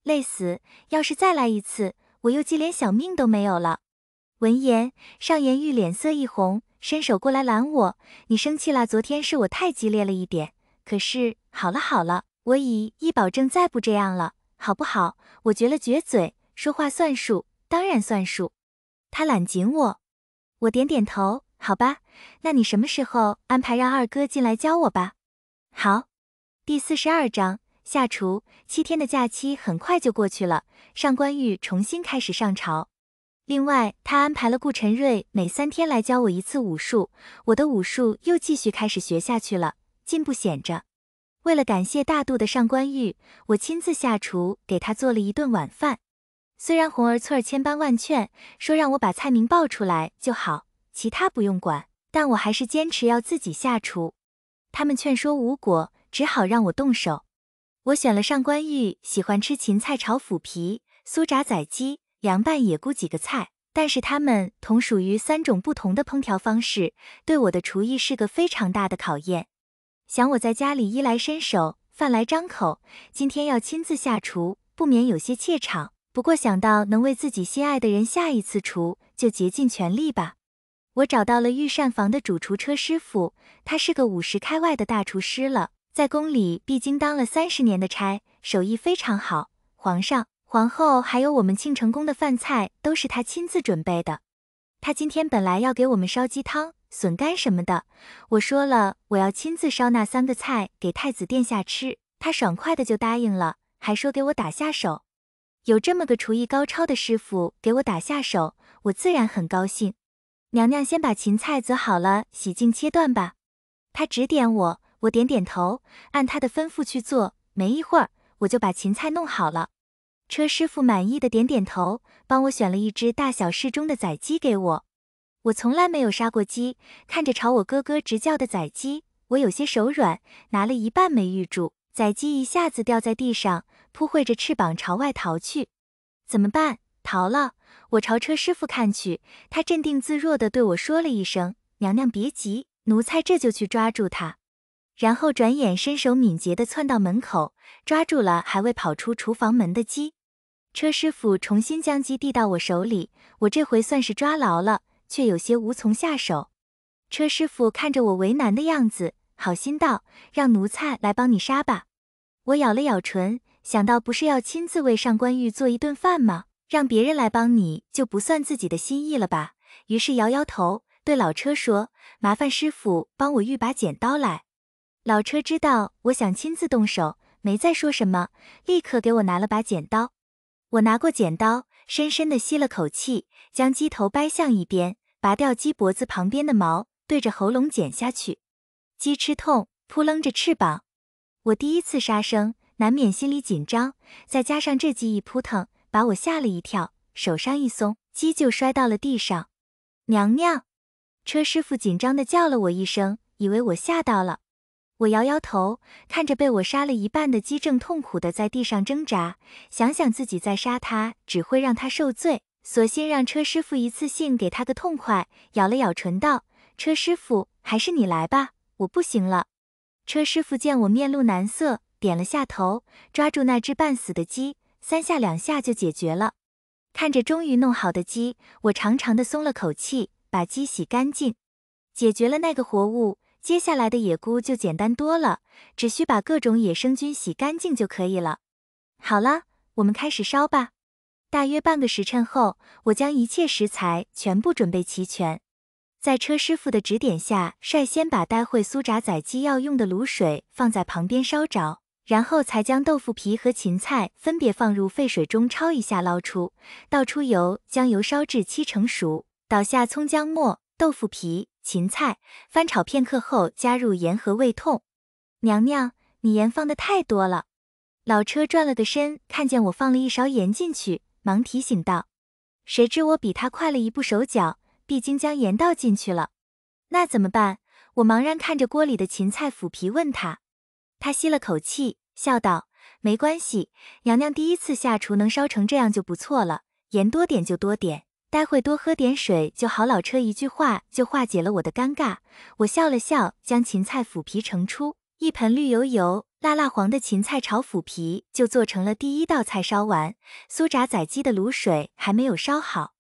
累死！要是再来一次，我又连小命都没有了。闻言，尚颜玉脸色一红，伸手过来拦我：“你生气啦？昨天是我太激烈了一点。可是，好了好了，我以保证再不这样了，好不好？”我撅了撅嘴，说话算数，当然算数。他揽紧我点点头，好吧，那你什么时候安排让二哥进来教我吧？好。第42章下厨。7天的假期很快就过去了，上官玉重新开始上朝。另外，他安排了顾晨瑞每3天来教我一次武术，我的武术又继续开始学下去了，进步显着。为了感谢大度的上官玉，我亲自下厨给他做了一顿晚饭。虽然红儿翠儿千般万劝，说让我把菜名报出来就好，其他不用管，但我还是坚持要自己下厨。他们劝说无果，只好让我动手。我选了上官玉喜欢吃芹菜炒腐皮、酥炸仔鸡、凉拌野菇几个菜，但是它们同属于3种不同的烹调方式，对我的厨艺是个非常大的考验。想我在家里衣来伸手，饭来张口，今天要亲自下厨，不免有些怯场。不过想到能为自己心爱的人下一次厨，就竭尽全力吧。我找到了御膳房的主厨车师傅，他是个50开外的大厨师了，在宫里毕竟当了30年的差，手艺非常好。皇上、皇后还有我们庆成宫的饭菜都是他亲自准备的。他今天本来要给我们烧鸡汤、笋干什么的，我说了我要亲自烧那3个菜给太子殿下吃，他爽快的就答应了，还说给我打下手。有这么个厨艺高超的师傅给我打下手，我自然很高兴。娘娘先把芹菜择好了，洗净切断吧。他指点我，我点点头，按他的吩咐去做。没一会儿，我就把芹菜弄好了。车师傅满意的点点头，帮我选了一只大小适中的仔鸡给我。我从来没有杀过鸡，看着朝我咯咯直叫的仔鸡，我有些手软，拿了一半没遇住，仔鸡一下子掉在地上，扑挥着翅膀朝外逃去。怎么办？逃了！我朝车师傅看去，他镇定自若地对我说了一声：“娘娘别急，奴才这就去抓住他。”然后转眼身手敏捷地窜到门口，抓住了还未跑出厨房门的鸡。车师傅重新将鸡递到我手里，我这回算是抓牢了，却有些无从下手。车师傅看着我为难的样子，好心道：“让奴才来帮你杀吧。”我咬了咬唇，想到不是要亲自为上官玉做一顿饭吗？让别人来帮你就不算自己的心意了吧？于是摇摇头，对老车说：“麻烦师傅帮我玉把剪刀来。”老车知道我想亲自动手，没再说什么，立刻给我拿了把剪刀。我拿过剪刀，深深地吸了口气，将鸡头掰向一边，拔掉鸡脖子旁边的毛，对着喉咙剪下去。鸡吃痛，扑棱着翅膀。我第一次杀生，难免心里紧张，再加上这鸡一扑腾，把我吓了一跳，手上一松，鸡就摔到了地上。娘娘！车师傅紧张地叫了我一声，以为我吓到了。我摇摇头，看着被我杀了一半的鸡正痛苦地在地上挣扎，想想自己再杀它只会让它受罪，索性让车师傅一次性给他个痛快，咬了咬唇道：“车师傅，还是你来吧，我不行了。”车师傅见我面露难色，点了下头，抓住那只半死的鸡，3下2下就解决了。看着终于弄好的鸡，我长长的松了口气，把鸡洗干净。解决了那个活物，接下来的野菇就简单多了，只需把各种野生菌洗干净就可以了。好了，我们开始烧吧。大约半个时辰后，我将一切食材全部准备齐全。在车师傅的指点下，率先把待会酥炸仔鸡要用的卤水放在旁边烧着，然后才将豆腐皮和芹菜分别放入沸水中焯一下捞出，倒出油，将油烧至7成熟，倒下葱姜末、豆腐皮、芹菜，翻炒片刻后加入盐和味痛。娘娘，你盐放的太多了。老车转了个身，看见我放了一勺盐进去，忙提醒道。谁知我比他快了一步手脚，毕竟将盐倒进去了。那怎么办？我茫然看着锅里的芹菜腐皮问他。他吸了口气，笑道：“没关系，娘娘第一次下厨能烧成这样就不错了，盐多点就多点，待会多喝点水就好。”老车一句话就化解了我的尴尬。我笑了笑，将芹菜腐皮盛出，一盆绿油油、辣辣黄的芹菜炒腐皮就做成了第一道菜烧完，酥炸仔鸡的卤水还没有烧好，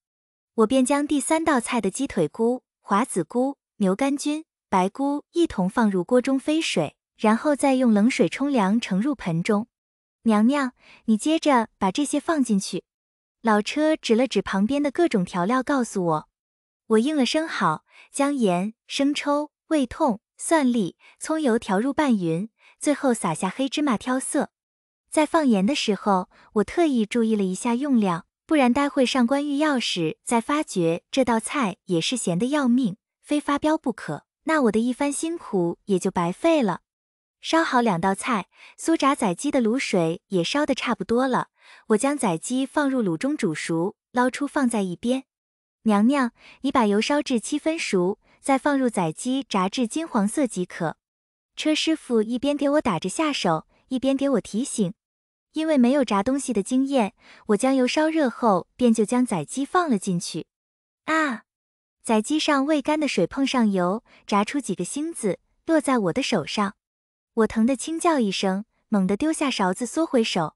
我便将第3道菜的鸡腿菇、华子菇、牛肝菌、白菇一同放入锅中飞水，然后再用冷水冲凉盛入盆中。娘娘，你接着把这些放进去。老车指了指旁边的各种调料告诉我。我应了声好，将盐、生抽、味痛、蒜粒、葱油调入拌匀，最后撒下黑芝麻调色。在放盐的时候，我特意注意了一下用量，不然待会上官玉要是再发觉这道菜也是咸的要命，非发飙不可，那我的一番辛苦也就白费了。烧好2道菜，酥炸仔鸡的卤水也烧得差不多了，我将仔鸡放入卤中煮熟，捞出放在一边。娘娘，你把油烧至7分熟，再放入仔鸡炸至金黄色即可。车师傅一边给我打着下手，一边给我提醒。因为没有炸东西的经验，我将油烧热后，便就将仔鸡放了进去。啊！仔鸡上未干的水碰上油，炸出几个星子，落在我的手上。我疼得轻叫一声，猛地丢下勺子缩回手。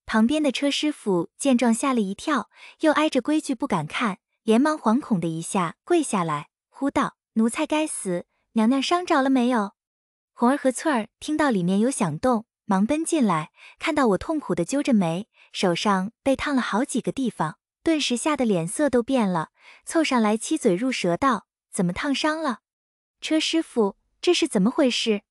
旁边的车师傅见状吓了一跳，又挨着规矩不敢看，连忙惶恐的一下跪下来，呼道：“奴才该死，娘娘伤着了没有？”红儿和翠儿听到里面有响动，忙奔进来，看到我痛苦的揪着眉，手上被烫了好几个地方，顿时吓得脸色都变了，凑上来七嘴入舌道：“怎么烫伤了？车师傅，这是怎么回事？”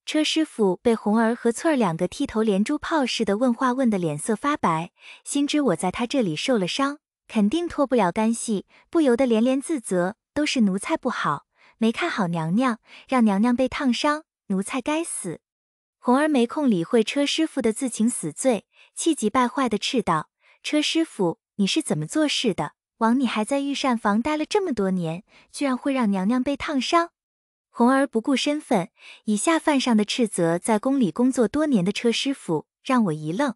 车师傅被红儿和翠儿2个剃头连珠炮似的问话问得脸色发白，心知我在他这里受了伤，肯定脱不了干系，不由得连连自责，都是奴才不好，没看好娘娘，让娘娘被烫伤，奴才该死。红儿没空理会车师傅的自请死罪，气急败坏地斥道：“车师傅，你是怎么做事的？枉你还在御膳房待了这么多年，居然会让娘娘被烫伤！”红儿不顾身份，以下犯上的斥责在宫里工作多年的车师傅，让我一愣。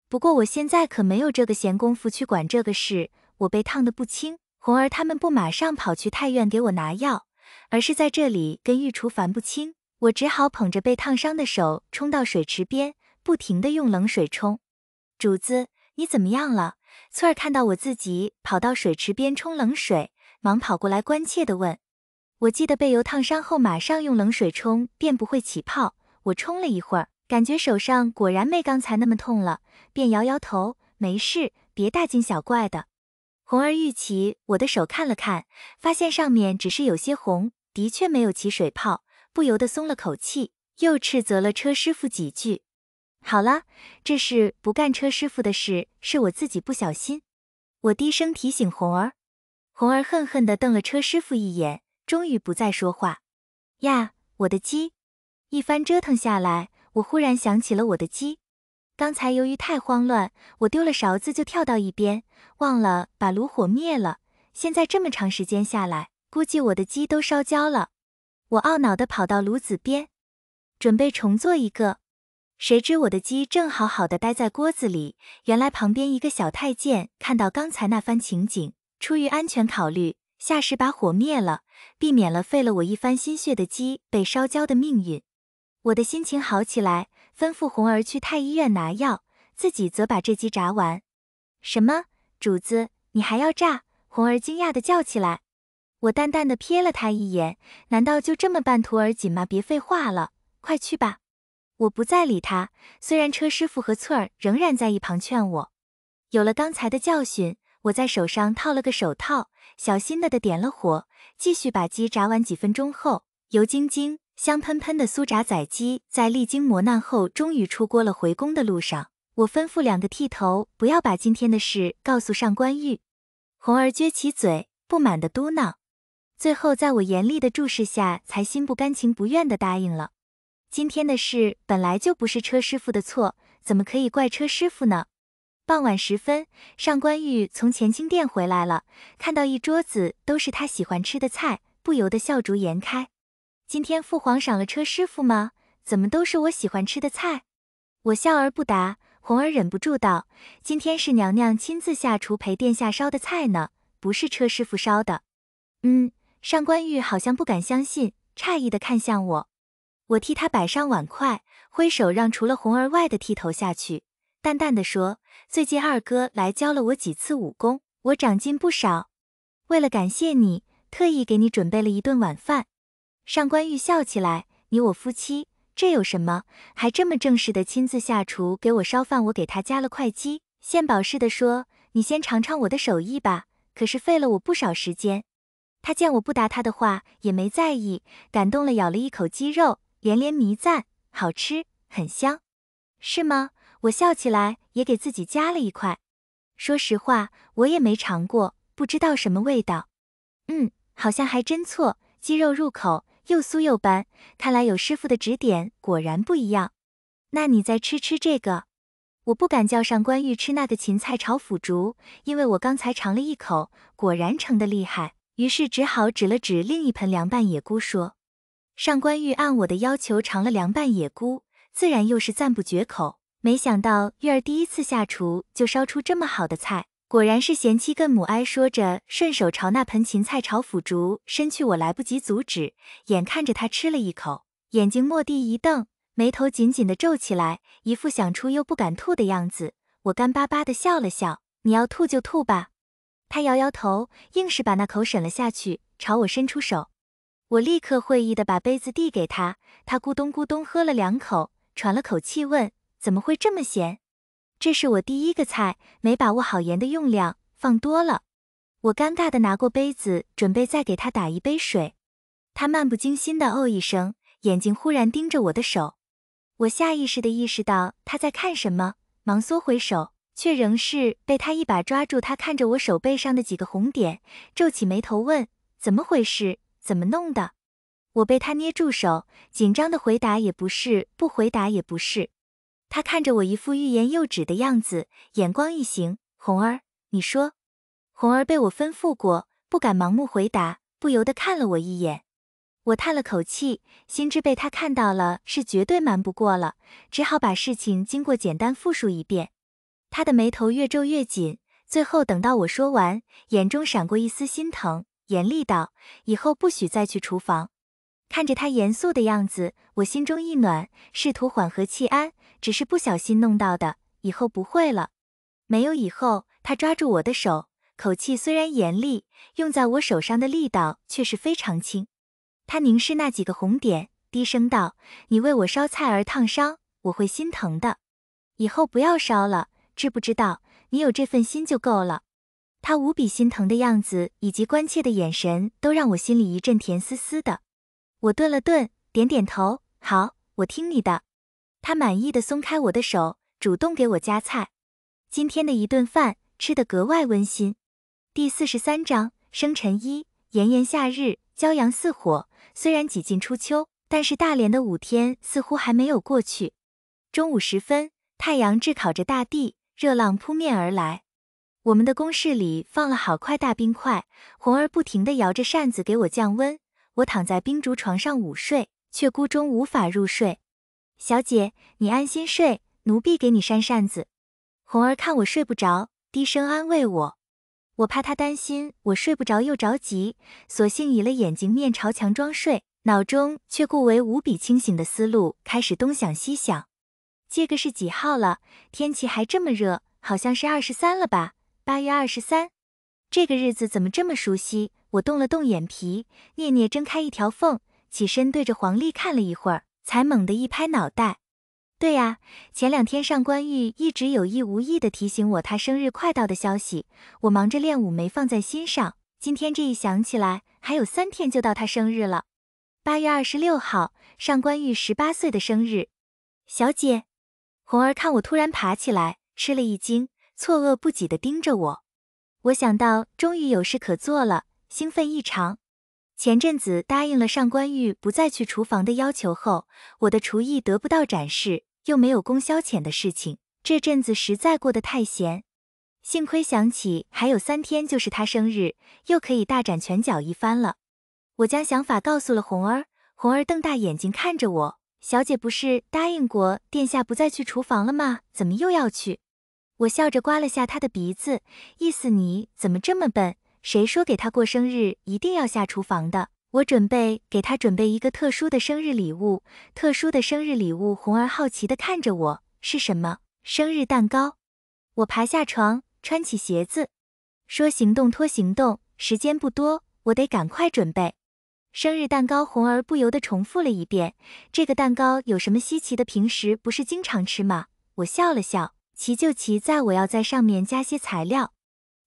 不过我现在可没有这个闲工夫去管这个事，我被烫得不轻，红儿他们不马上跑去太院给我拿药，而是在这里跟御厨烦不清，我只好捧着被烫伤的手冲到水池边，不停地用冷水冲。主子，你怎么样了？翠儿看到我自己跑到水池边冲冷水，忙跑过来关切地问。我记得被油烫伤后马上用冷水冲便不会起泡，我冲了一会儿，感觉手上果然没刚才那么痛了，便摇摇头，没事，别大惊小怪的。红儿玉起我的手看了看，发现上面只是有些红，的确没有起水泡，不由得松了口气，又斥责了车师傅几句。好了，这是不干车师傅的事，是我自己不小心。我低声提醒红儿。红儿恨恨地瞪了车师傅一眼，终于不再说话。呀，我的鸡！一番折腾下来，我忽然想起了我的鸡。刚才由于太慌乱，我丢了勺子就跳到一边，忘了把炉火灭了。现在这么长时间下来，估计我的鸡都烧焦了。我懊恼地跑到炉子边，准备重做一个。谁知我的鸡正好好的待在锅子里，原来旁边一个小太监看到刚才那番情景，出于安全考虑，下士把火灭了，避免了费了我一番心血的鸡被烧焦的命运。我的心情好起来，吩咐红儿去太医院拿药，自己则把这鸡炸完。什么？主子，你还要炸？红儿惊讶地叫起来。我淡淡地瞥了他一眼，难道就这么办徒儿紧吗？别废话了，快去吧。我不再理他，虽然车师傅和翠儿仍然在一旁劝我。有了刚才的教训，我在手上套了个手套，小心地点了火，继续把鸡炸完。几分钟后，油晶晶、香喷喷的酥炸仔鸡在历经磨难后终于出锅了。回宫的路上，我吩咐2个剃头不要把今天的事告诉上官玉。红儿撅起嘴，不满地嘟囔，最后在我严厉的注视下，才心不甘情不愿地答应了。今天的事本来就不是车师傅的错，怎么可以怪车师傅呢？傍晚时分，上官玉从乾清殿回来了，看到一桌子都是他喜欢吃的菜，不由得笑逐颜开。今天父皇赏了车师傅吗？怎么都是我喜欢吃的菜？我笑而不答。红儿忍不住道：“今天是娘娘亲自下厨陪殿下烧的菜呢，不是车师傅烧的。”上官玉好像不敢相信，诧异地看向我。我替他摆上碗筷，挥手让除了红儿外的剃头下去，淡淡的说，最近二哥来教了我几次武功，我长进不少。为了感谢你，特意给你准备了一顿晚饭。上官玉笑起来，你我夫妻，这有什么？还这么正式的亲自下厨给我烧饭，我给他加了会鸡，献宝似的说，你先尝尝我的手艺吧，可是费了我不少时间。他见我不答他的话，也没在意，感动了咬了一口鸡肉，连连弥赞，好吃，很香。是吗？我笑起来，也给自己夹了一块。说实话，我也没尝过，不知道什么味道。好像还真错，鸡肉入口，又酥又般，看来有师傅的指点，果然不一样。那你再吃吃这个。我不敢叫上官玉吃那个芹菜炒腐竹，因为我刚才尝了一口，果然成得厉害，于是只好指了指另一盆凉拌野菇说。上官玉按我的要求尝了凉拌野菇，自然又是赞不绝口。没想到玉儿第一次下厨就烧出这么好的菜，果然是贤妻跟母哀，说着顺手朝那盆芹菜炒腐竹伸去，我来不及阻止，眼看着他吃了一口，眼睛蓦地一瞪，眉头紧紧地皱起来，一副想出又不敢吐的样子。我干巴巴地笑了笑，你要吐就吐吧。他摇摇头，硬是把那口吮了下去，朝我伸出手。我立刻会意地把杯子递给他，他咕咚咕咚喝了2口，喘了口气问，怎么会这么咸？这是我第一个菜，没把握好盐的用量，放多了。我尴尬地拿过杯子，准备再给他打一杯水。他漫不经心地哦一声，眼睛忽然盯着我的手。我下意识地意识到他在看什么，忙缩回手，却仍是被他一把抓住。他看着我手背上的几个红点，皱起眉头问，怎么回事？怎么弄的？我被他捏住手，紧张的回答也不是，不回答也不是。他看着我一副欲言又止的样子，眼光一行，红儿，你说。红儿被我吩咐过，不敢盲目回答，不由得看了我一眼。我叹了口气，心知被他看到了是绝对瞒不过了，只好把事情经过简单复述一遍。他的眉头越皱越紧，最后等到我说完，眼中闪过一丝心疼，严厉道，以后不许再去厨房。看着他严肃的样子，我心中一暖，试图缓和气安，只是不小心弄到的，以后不会了。没有以后，他抓住我的手，口气虽然严厉，用在我手上的力道却是非常轻。他凝视那几个红点，低声道，你为我烧菜而烫伤，我会心疼的。以后不要烧了，知不知道？你有这份心就够了。他无比心疼的样子以及关切的眼神，都让我心里一阵甜丝丝的。我顿了顿，点点头，好，我听你的。他满意的松开我的手，主动给我夹菜。今天的一顿饭吃得格外温馨。第43章，生辰1，炎炎夏日，骄阳似火，虽然几近初秋，但是大连的5天似乎还没有过去。中午时分，太阳炙烤着大地，热浪扑面而来。我们的公室里放了好块大冰块，红儿不停地摇着扇子给我降温。我躺在冰竹床上午睡，却孤中无法入睡。小姐，你安心睡，奴婢给你扇扇子。红儿看我睡不着，低声安慰我。我怕她担心我睡不着又着急，索性倚了眼睛面朝墙装睡，脑中却故为无比清醒的思路开始东想西想。这个是几号了？天气还这么热，好像是23了吧？8月23。这个日子怎么这么熟悉？我动了动眼皮，嗫嗫睁开一条缝，起身对着黄历看了一会儿，才猛地一拍脑袋。对呀，前2天上官玉一直有意无意地提醒我他生日快到的消息，我忙着练武没放在心上，今天这一想起来，还有3天就到他生日了。8月26号，上官玉18岁的生日。小姐，红儿看我突然爬起来，吃了一惊，错愕不己地盯着我。我想到终于有事可做了，兴奋异常。前阵子答应了上官玉不再去厨房的要求后，我的厨艺得不到展示，又没有供消遣的事情，这阵子实在过得太闲。幸亏想起还有3天就是他生日，又可以大展拳脚一番了。我将想法告诉了红儿，红儿瞪大眼睛看着我，小姐不是答应过殿下不再去厨房了吗？怎么又要去？我笑着刮了下他的鼻子，意思你怎么这么笨？谁说给他过生日一定要下厨房的？我准备给他准备一个特殊的生日礼物，特殊的生日礼物。红儿好奇地看着我，是什么？生日蛋糕。我爬下床，穿起鞋子，说行动拖行动，时间不多，我得赶快准备。生日蛋糕，红儿不由得重复了一遍。这个蛋糕有什么稀奇的？平时不是经常吃吗？我笑了笑，奇就奇在我要在上面加些材料。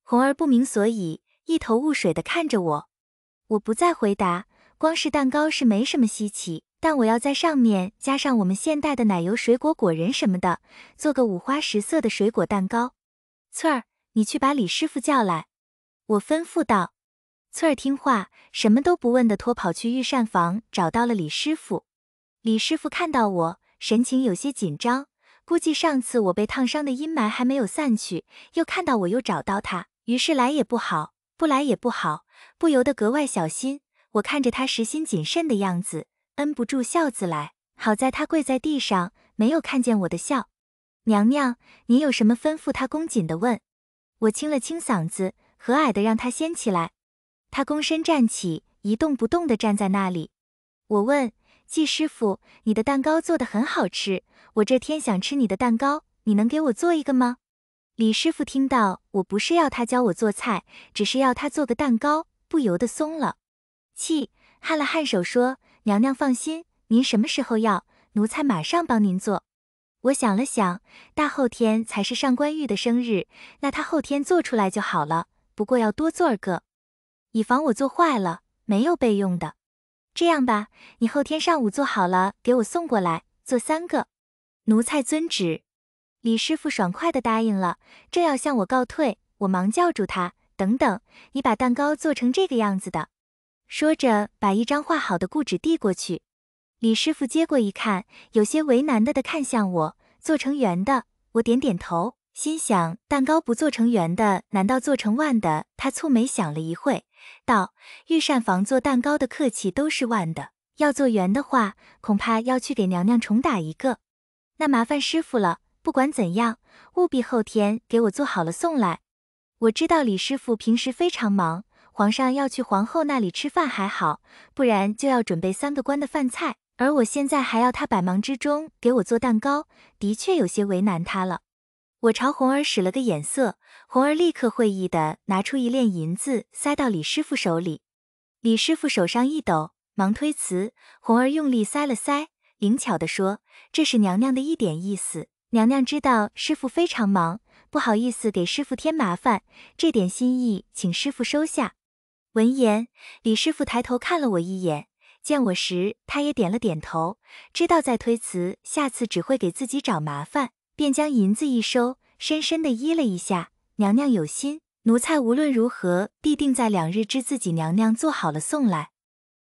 红儿不明所以，一头雾水地看着我。我不再回答，光是蛋糕是没什么稀奇，但我要在上面加上我们现代的奶油、水果、果仁什么的，做个五花十色的水果蛋糕。翠儿，你去把李师傅叫来，我吩咐道。翠儿听话，什么都不问地拖跑去御膳房，找到了李师傅。李师傅看到我，神情有些紧张，估计上次我被烫伤的阴霾还没有散去，又看到我又找到他，于是来也不好，不来也不好，不由得格外小心。我看着他实心谨慎的样子，摁不住笑字来。好在他跪在地上，没有看见我的笑。娘娘，您有什么吩咐？他恭谨地问。我清了清嗓子，和蔼地让他先起来。他躬身站起，一动不动地站在那里。我问季师傅，你的蛋糕做得很好吃，我这天想吃你的蛋糕，你能给我做一个吗？李师傅听到我不是要他教我做菜，只是要他做个蛋糕，不由得松了气，颔了颔首说，娘娘放心，您什么时候要，奴才马上帮您做。我想了想，大后天才是上官玉的生日，那他后天做出来就好了，不过要多做个，以防我做坏了，没有备用的。这样吧，你后天上午做好了给我送过来，做3个。奴才遵旨。李师傅爽快地答应了，正要向我告退，我忙叫住他，等等，你把蛋糕做成这个样子的。说着把一张画好的故纸递过去。李师傅接过一看，有些为难地看向我，做成圆的。我点点头，心想蛋糕不做成圆的，难道做成弯的？他蹙眉想了一会，道：御膳房做蛋糕的客气都是弯的，要做圆的话，恐怕要去给娘娘重打一个。那麻烦师傅了，不管怎样，务必后天给我做好了送来。我知道李师傅平时非常忙，皇上要去皇后那里吃饭还好，不然就要准备3个官的饭菜，而我现在还要他百忙之中给我做蛋糕，的确有些为难他了。我朝红儿使了个眼色，红儿立刻会意地拿出1链银子塞到李师傅手里。李师傅手上一抖，忙推辞，红儿用力塞了塞，灵巧地说：这是娘娘的一点意思，娘娘知道师傅非常忙，不好意思给师傅添麻烦，这点心意请师傅收下。闻言，李师傅抬头看了我一眼，见我时他也点了点头，知道再推辞下次只会给自己找麻烦，便将银子一收，深深地依了一下，娘娘有心，奴才无论如何必定在2日之自己娘娘做好了送来。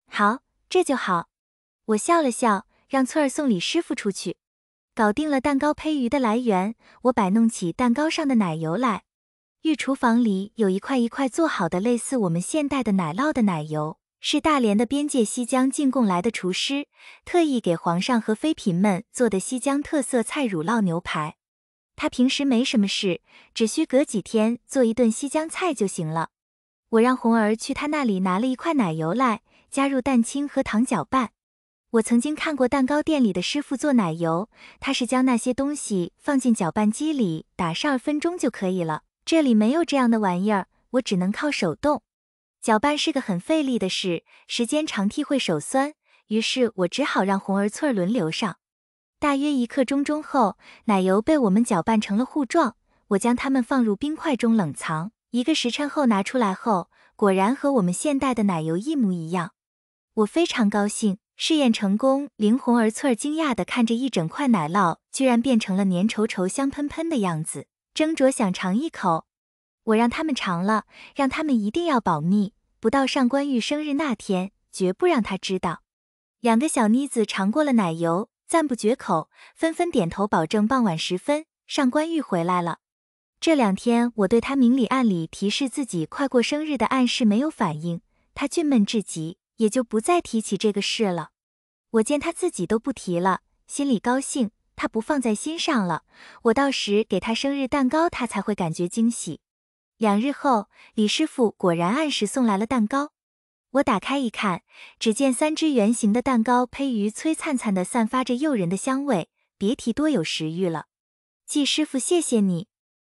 好，这就好。我笑了笑，让翠儿送李师傅出去。搞定了蛋糕胚鱼的来源，我摆弄起蛋糕上的奶油来。御厨房里有一块一块做好的类似我们现代的奶酪的奶油，是大连的边界西江进贡来的厨师特意给皇上和妃嫔们做的西江特色菜乳酪牛排。他平时没什么事，只需隔几天做一顿西江菜就行了。我让红儿去他那里拿了一块奶油来，加入蛋清和糖搅拌。我曾经看过蛋糕店里的师傅做奶油，他是将那些东西放进搅拌机里打12分钟就可以了，这里没有这样的玩意儿，我只能靠手动。搅拌是个很费力的事，时间长替会手酸，于是我只好让红儿翠儿轮流上。大约1刻钟后，奶油被我们搅拌成了糊状，我将它们放入冰块中冷藏，1个时辰后拿出来后，果然和我们现代的奶油一模一样。我非常高兴，试验成功，令红儿翠儿惊讶地看着一整块奶酪居然变成了黏稠稠香喷喷的样子，斟酌想尝一口。我让他们尝了，让他们一定要保密，不到上官玉生日那天，绝不让他知道。2个小妮子尝过了奶油，赞不绝口，纷纷点头保证傍晚时分，上官玉回来了。这2天我对他明里暗里提示自己快过生日的暗示没有反应，他郁闷至极，也就不再提起这个事了。我见他自己都不提了，心里高兴，他不放在心上了，我到时给他生日蛋糕，他才会感觉惊喜。2日后，李师傅果然按时送来了蛋糕。我打开一看，只见3只圆形的蛋糕胚于催灿灿地散发着诱人的香味，别提多有食欲了。季师傅，谢谢你。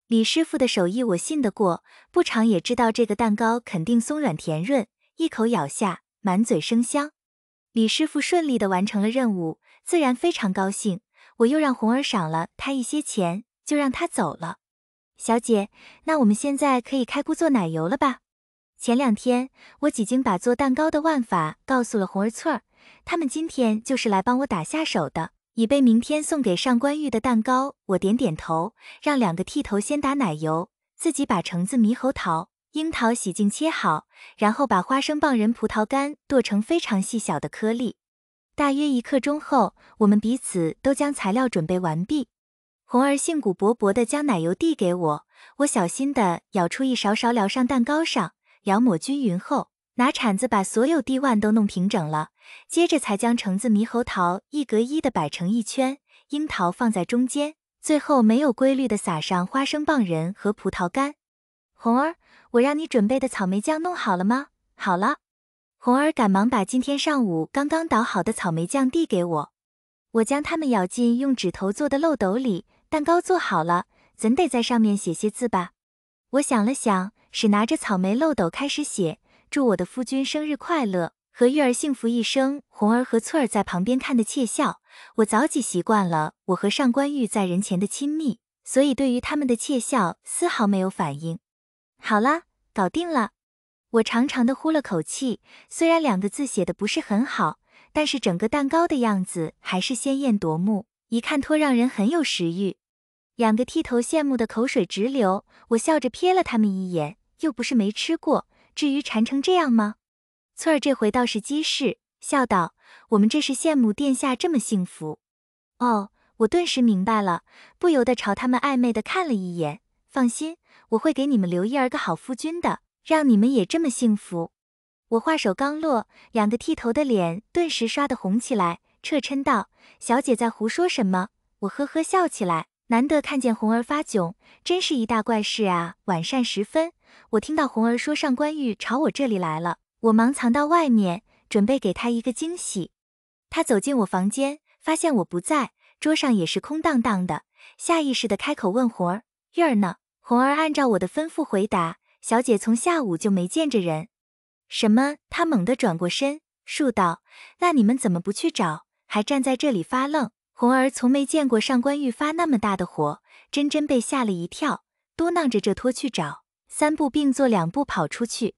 李师傅的手艺我信得过，不尝也知道这个蛋糕肯定松软甜润，一口咬下，满嘴生香。李师傅顺利地完成了任务，自然非常高兴。我又让红儿赏了他一些钱，就让他走了。小姐，那我们现在可以开锅做奶油了吧？前2天，我几经把做蛋糕的万法告诉了红儿、翠儿，他们今天就是来帮我打下手的，以备明天送给上官玉的蛋糕。我点点头，让2个剃头先打奶油，自己把橙子、猕猴桃、樱桃洗净切好，然后把花生棒仁、葡萄干剁成非常细小的颗粒。大约1刻钟后，我们彼此都将材料准备完毕。红儿兴鼓勃勃地将奶油递给我，我小心地舀出一勺勺，撩上蛋糕上，摇抹均匀后，拿铲子把所有蒂腕都弄平整了，接着才将橙子、猕猴桃一格一地摆成一圈，樱桃放在中间，最后没有规律地撒上花生棒仁和葡萄干。红儿，我让你准备的草莓酱弄好了吗？好了。红儿赶忙把今天上午刚刚捣好的草莓酱递给我，我将它们舀进用纸头做的漏斗里。蛋糕做好了，怎得在上面写些字吧？我想了想，使拿着草莓漏斗开始写：祝我的夫君生日快乐，和玉儿幸福一生。红儿和翠儿在旁边看得窃笑。我早几习惯了我和上官玉在人前的亲密，所以对于他们的窃笑丝毫没有反应。好啦，搞定了。我长长的呼了口气，虽然2个字写的不是很好，但是整个蛋糕的样子还是鲜艳夺目，一看托让人很有食欲。2个剃头羡慕的口水直流，我笑着瞥了他们一眼，又不是没吃过，至于馋成这样吗？翠儿这回倒是机智，笑道：我们这是羡慕殿下这么幸福。哦，我顿时明白了，不由得朝他们暧昧地看了一眼。放心，我会给你们留1个好夫君的，让你们也这么幸福。我话手刚落，2个剃头的脸顿时刷得红起来，彻嗔道：小姐在胡说什么？我呵呵笑起来，难得看见红儿发窘，真是一大怪事啊。晚膳时分，我听到红儿说上官玉朝我这里来了，我忙藏到外面，准备给他一个惊喜。他走进我房间，发现我不在，桌上也是空荡荡的，下意识地开口问红儿：玉儿呢？红儿按照我的吩咐回答：小姐从下午就没见着人。什么？他猛地转过身，数道：那你们怎么不去找，还站在这里发愣？红儿从没见过上官玉发那么大的火，真被吓了一跳，嘟囔着这拖去找，3步并作2步跑出去。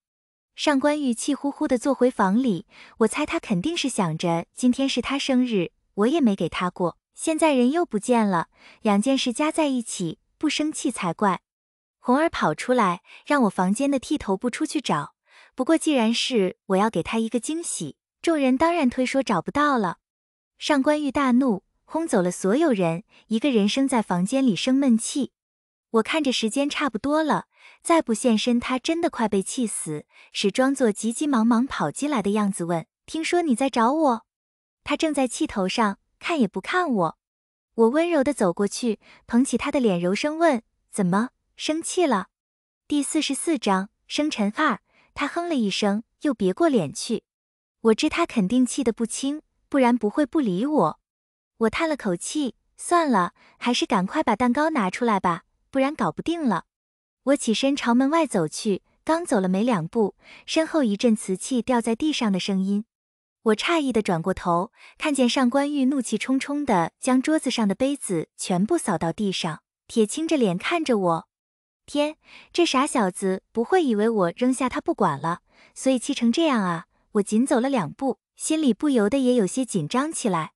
上官玉气呼呼地坐回房里，我猜他肯定是想着今天是他生日，我也没给他过，现在人又不见了，2件事加在一起，不生气才怪。红儿跑出来，让我房间的剃头不出去找，不过既然是我要给他一个惊喜，众人当然推说找不到了。上官玉大怒，轰走了所有人，一个人生在房间里生闷气。我看着时间差不多了，再不现身他真的快被气死，使装作急急忙忙跑进来的样子问：听说你在找我？他正在气头上，看也不看我。我温柔地走过去，捧起他的脸，柔声问：怎么生气了？第44章生辰2。他哼了一声，又别过脸去。我知他肯定气得不轻，不然不会不理我。我叹了口气，算了，还是赶快把蛋糕拿出来吧，不然搞不定了。我起身朝门外走去，刚走了没2步，身后一阵瓷器掉在地上的声音。我诧异地转过头，看见上官玉怒气冲冲地将桌子上的杯子全部扫到地上，铁青着脸看着我。天，这傻小子不会以为我扔下他不管了，所以气成这样啊！我紧走了2步，心里不由得也有些紧张起来。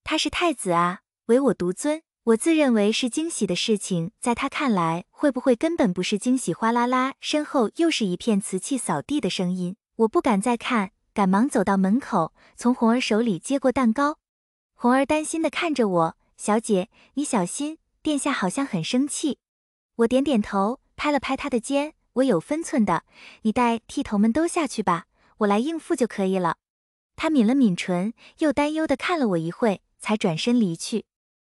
他是太子啊，唯我独尊，我自认为是惊喜的事情，在他看来会不会根本不是惊喜？哗啦啦，身后又是一片瓷器扫地的声音，我不敢再看，赶忙走到门口，从红儿手里接过蛋糕。红儿担心地看着我：小姐，你小心，殿下好像很生气。我点点头，拍了拍他的肩：我有分寸的，你带剃头们都下去吧，我来应付就可以了。他抿了抿唇，又担忧地看了我一会，才转身离去。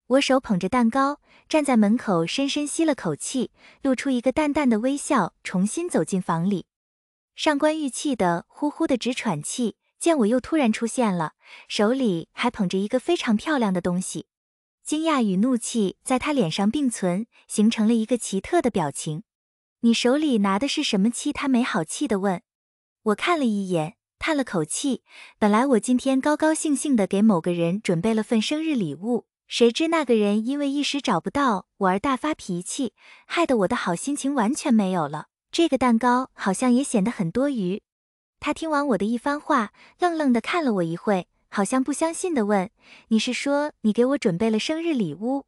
我手捧着蛋糕，站在门口深深吸了口气，露出一个淡淡的微笑，重新走进房里。上官玉气得呼呼的直喘气，见我又突然出现了，手里还捧着一个非常漂亮的东西。惊讶与怒气在他脸上并存，形成了一个奇特的表情。你手里拿的是什么漆？他没好气地问。我看了一眼，叹了口气，本来我今天高高兴兴地给某个人准备了份生日礼物，谁知那个人因为一时找不到我而大发脾气，害得我的好心情完全没有了。这个蛋糕好像也显得很多余。他听完我的一番话，愣愣地看了我一会，好像不相信地问，你是说你给我准备了生日礼物？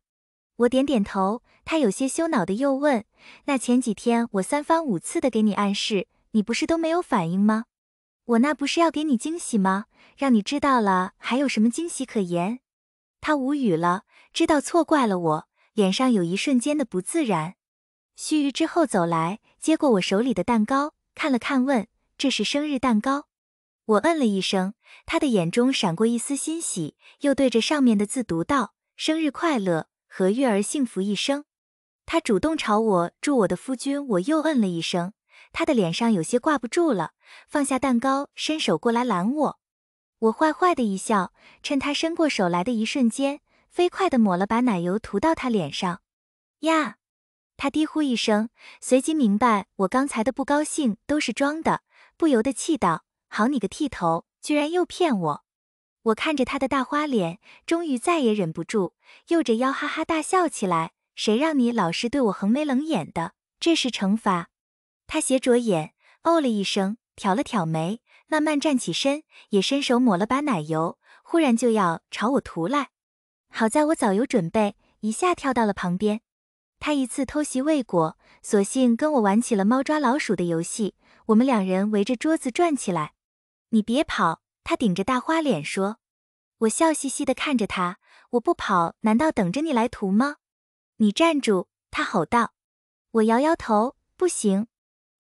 我点点头，他有些羞恼地又问，那前几天我3番5次地给你暗示，你不是都没有反应吗？我那不是要给你惊喜吗？让你知道了还有什么惊喜可言？他无语了，知道错怪了我，脸上有一瞬间的不自然。须臾之后走来，接过我手里的蛋糕，看了看问，这是生日蛋糕？我嗯了一声，他的眼中闪过一丝欣喜，又对着上面的字读道，生日快乐，和月儿幸福一生。他主动朝我祝我的夫君，我又嗯了一声，他的脸上有些挂不住了，放下蛋糕，伸手过来拦我。我坏坏的一笑，趁他伸过手来的一瞬间，飞快地抹了把奶油涂到他脸上。呀！他低呼一声，随即明白我刚才的不高兴都是装的，不由得气道，好你个剃头，居然又骗我！我看着他的大花脸，终于再也忍不住，右着腰哈哈大笑起来，谁让你老是对我横眉冷眼的，这是惩罚。他斜着眼，哦了一声，挑了挑眉，慢慢站起身，也伸手抹了把奶油，忽然就要朝我涂来。好在我早有准备，一下跳到了旁边。他一次偷袭未果，索性跟我玩起了猫抓老鼠的游戏，我们2人围着桌子转起来。你别跑，他顶着大花脸说。我笑嘻嘻地看着他，我不跑，难道等着你来涂吗？你站住，他吼道。我摇摇头，不行。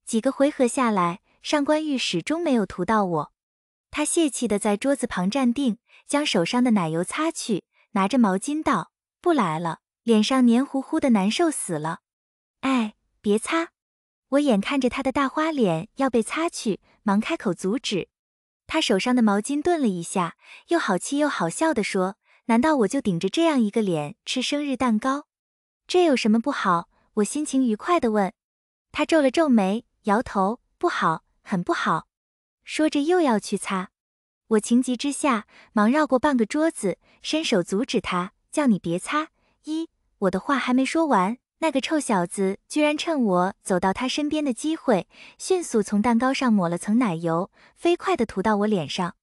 几个回合下来，上官玉始终没有涂到我。他泄气地在桌子旁站定，将手上的奶油擦去，拿着毛巾道，不来了，脸上黏糊糊的难受死了。哎，别擦。我眼看着他的大花脸要被擦去，忙开口阻止。他手上的毛巾顿了一下，又好气又好笑地说，难道我就顶着这样一个脸吃生日蛋糕？这有什么不好？我心情愉快地问。他皱了皱眉，摇头，不好，很不好。说着又要去擦。我情急之下，忙绕过半个桌子，伸手阻止他，叫你别擦。我的话还没说完，那个臭小子居然趁我走到他身边的机会，迅速从蛋糕上抹了层奶油，飞快地涂到我脸上。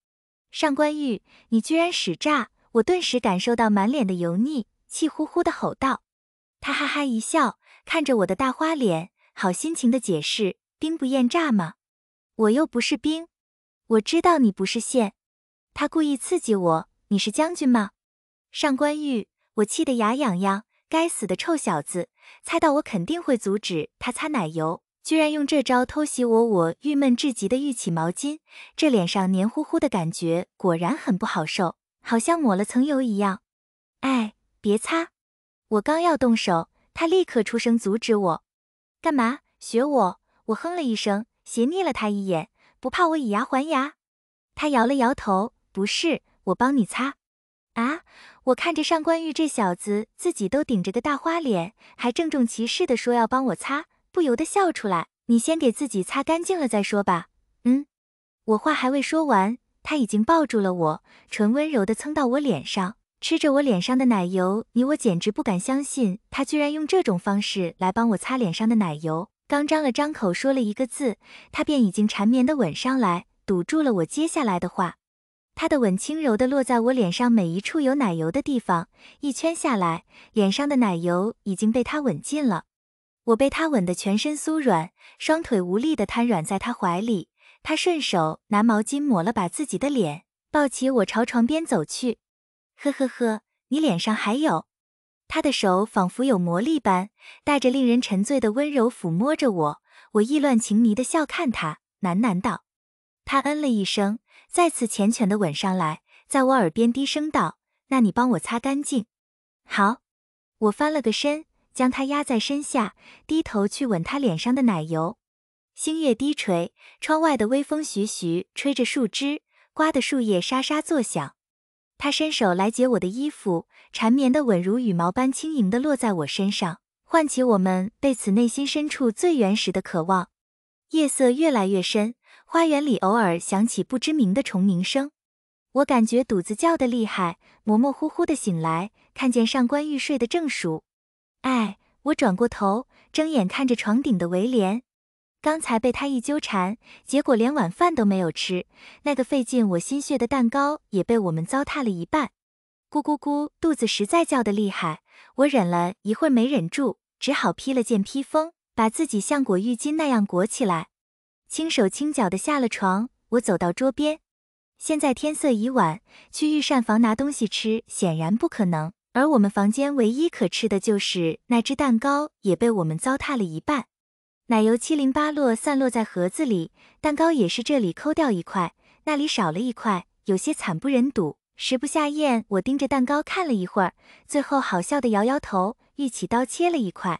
上官玉，你居然使诈！我顿时感受到满脸的油腻，气呼呼地吼道。他哈哈一笑，看着我的大花脸，好心情地解释，兵不厌诈吗？我又不是兵。我知道你不是县。他故意刺激我，你是将军吗？上官玉，我气得牙痒痒，该死的臭小子，猜到我肯定会阻止他擦奶油，居然用这招偷袭我，我郁闷至极的郁起毛巾，这脸上黏糊糊的感觉果然很不好受，好像抹了层油一样。哎，别擦！我刚要动手，他立刻出声阻止我。干嘛？学我？我哼了一声，斜睨了他一眼，不怕我以牙还牙？他摇了摇头，不是，我帮你擦。啊！我看着上官玉这小子自己都顶着个大花脸，还郑重其事地说要帮我擦，不由得笑出来。你先给自己擦干净了再说吧。我话还未说完，他已经抱住了我，唇温柔地蹭到我脸上，吃着我脸上的奶油。我简直不敢相信，他居然用这种方式来帮我擦脸上的奶油。刚张了张口说了一个字，他便已经缠绵地吻上来，堵住了我接下来的话。他的吻轻柔地落在我脸上每一处有奶油的地方，一圈下来，脸上的奶油已经被他吻尽了。我被他吻得全身酥软，双腿无力地瘫软在他怀里。他顺手拿毛巾抹了把自己的脸，抱起我朝床边走去。呵呵呵，你脸上还有。他的手仿佛有魔力般，带着令人沉醉的温柔抚摸着我。我意乱情迷地笑看他，喃喃道。他嗯了一声，再次缱绻地吻上来，在我耳边低声道，那你帮我擦干净。好。我翻了个身，将他压在身下，低头去吻他脸上的奶油。星月低垂，窗外的微风徐徐吹着树枝，刮得树叶沙沙作响。他伸手来解我的衣服，缠绵的吻如羽毛般轻盈地落在我身上，唤起我们对此内心深处最原始的渴望。夜色越来越深，花园里偶尔响起不知名的虫鸣声。我感觉肚子叫得厉害，模模糊糊地醒来，看见上官玉睡得正熟。我转过头，睁眼看着床顶的围帘。刚才被他一纠缠，结果连晚饭都没有吃，那个费尽我心血的蛋糕也被我们糟蹋了一半。咕咕咕，肚子实在叫得厉害，我忍了一会儿没忍住，只好披了件披风，把自己像裹浴巾那样裹起来。轻手轻脚地下了床，我走到桌边。现在天色已晚，去御膳房拿东西吃显然不可能，而我们房间唯一可吃的就是那只蛋糕，也被我们糟蹋了一半。奶油七零八落散落在盒子里，蛋糕也是这里抠掉一块，那里少了一块，有些惨不忍睹，食不下咽。我盯着蛋糕看了一会儿，最后好笑地摇摇头，玉起刀切了一块。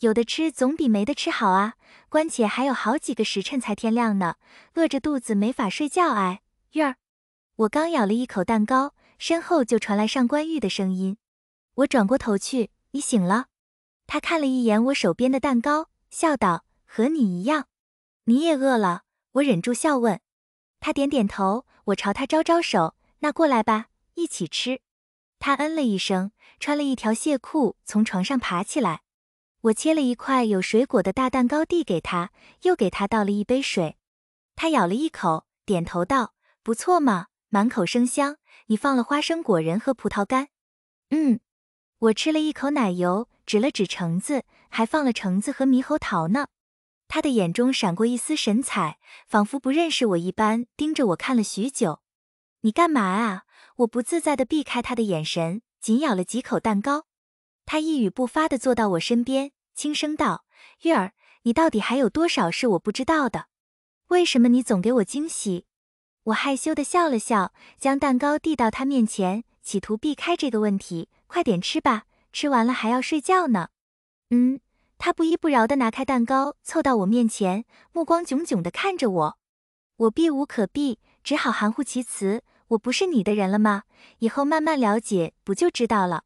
有的吃总比没得吃好啊，关且还有好几个时辰才天亮呢，饿着肚子没法睡觉哎。玉儿，我刚咬了一口蛋糕，身后就传来上官玉的声音。我转过头去，你醒了？他看了一眼我手边的蛋糕，笑道，和你一样。你也饿了？我忍住笑问。他点点头，我朝他招招手，那过来吧，一起吃。他嗯了一声，穿了一条蟹裤，从床上爬起来。我切了一块有水果的大蛋糕递给他，又给他倒了一杯水。他咬了一口，点头道，不错嘛，满口生香。你放了花生果仁和葡萄干？我吃了一口奶油，指了指橙子，还放了橙子和猕猴桃呢。他的眼中闪过一丝神采，仿佛不认识我一般，盯着我看了许久。你干嘛啊？我不自在地避开他的眼神，紧咬了几口蛋糕。他一语不发地坐到我身边，轻声道，玉儿，你到底还有多少是我不知道的？为什么你总给我惊喜？我害羞地笑了笑，将蛋糕递到他面前，企图避开这个问题。快点吃吧，吃完了还要睡觉呢。他不依不饶地拿开蛋糕，凑到我面前，目光炯炯地看着我。我避无可避，只好含糊其辞，我不是你的人了吗？以后慢慢了解，不就知道了。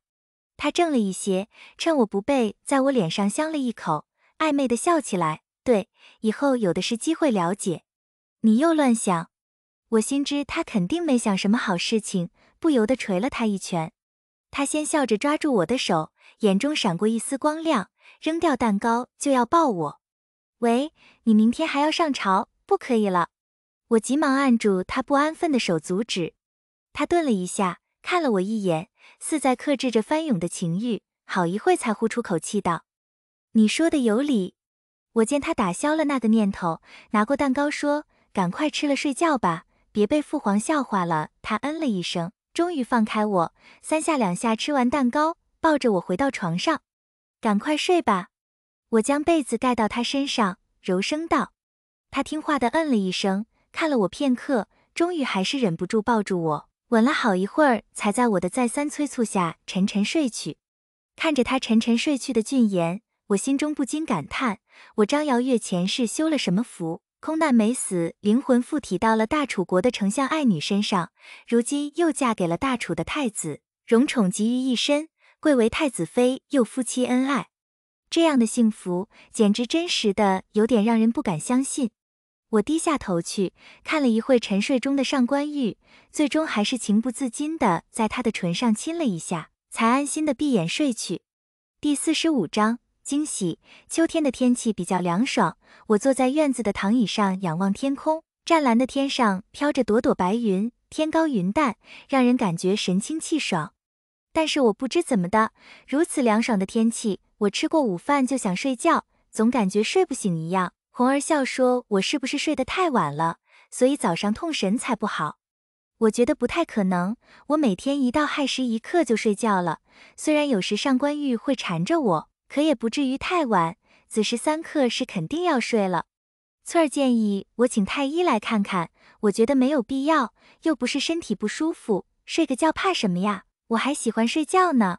他怔了一些，趁我不备，在我脸上香了一口，暧昧地笑起来，对，以后有的是机会了解。你又乱想。我心知他肯定没想什么好事情，不由得捶了他一拳。他先笑着抓住我的手，眼中闪过一丝光亮，扔掉蛋糕就要抱我。喂，你明天还要上朝，不可以了。我急忙按住他不安分的手，阻止。他顿了一下，看了我一眼，似在克制着翻涌的情欲，好一会才呼出口气道，你说的有理。我见他打消了那个念头，拿过蛋糕说，赶快吃了睡觉吧，别被父皇笑话了。他嗯了一声，终于放开我，三下两下吃完蛋糕，抱着我回到床上。赶快睡吧。我将被子盖到他身上，柔声道。他听话的嗯了一声，看了我片刻，终于还是忍不住抱住我，吻了好一会儿，才在我的再三催促下沉沉睡去。看着他沉沉睡去的俊颜，我心中不禁感叹，我张瑶月前世修了什么福，空难没死，灵魂附体到了大楚国的丞相爱女身上，如今又嫁给了大楚的太子，荣宠集于一身，贵为太子妃，又夫妻恩爱。这样的幸福简直真实的有点让人不敢相信。我低下头去，看了一会沉睡中的上官玉，最终还是情不自禁地在他的唇上亲了一下，才安心地闭眼睡去。第45章惊喜。秋天的天气比较凉爽，我坐在院子的躺椅上仰望天空，湛蓝的天上飘着朵朵白云，天高云淡，让人感觉神清气爽。但是我不知怎么的，如此凉爽的天气，我吃过午饭就想睡觉，总感觉睡不醒一样。红儿笑说我是不是睡得太晚了，所以早上痛神才不好。我觉得不太可能，我每天一到亥时一刻就睡觉了，虽然有时上官玉会缠着我，可也不至于太晚，子时3刻是肯定要睡了。翠儿建议我请太医来看看，我觉得没有必要，又不是身体不舒服，睡个觉怕什么呀，我还喜欢睡觉呢。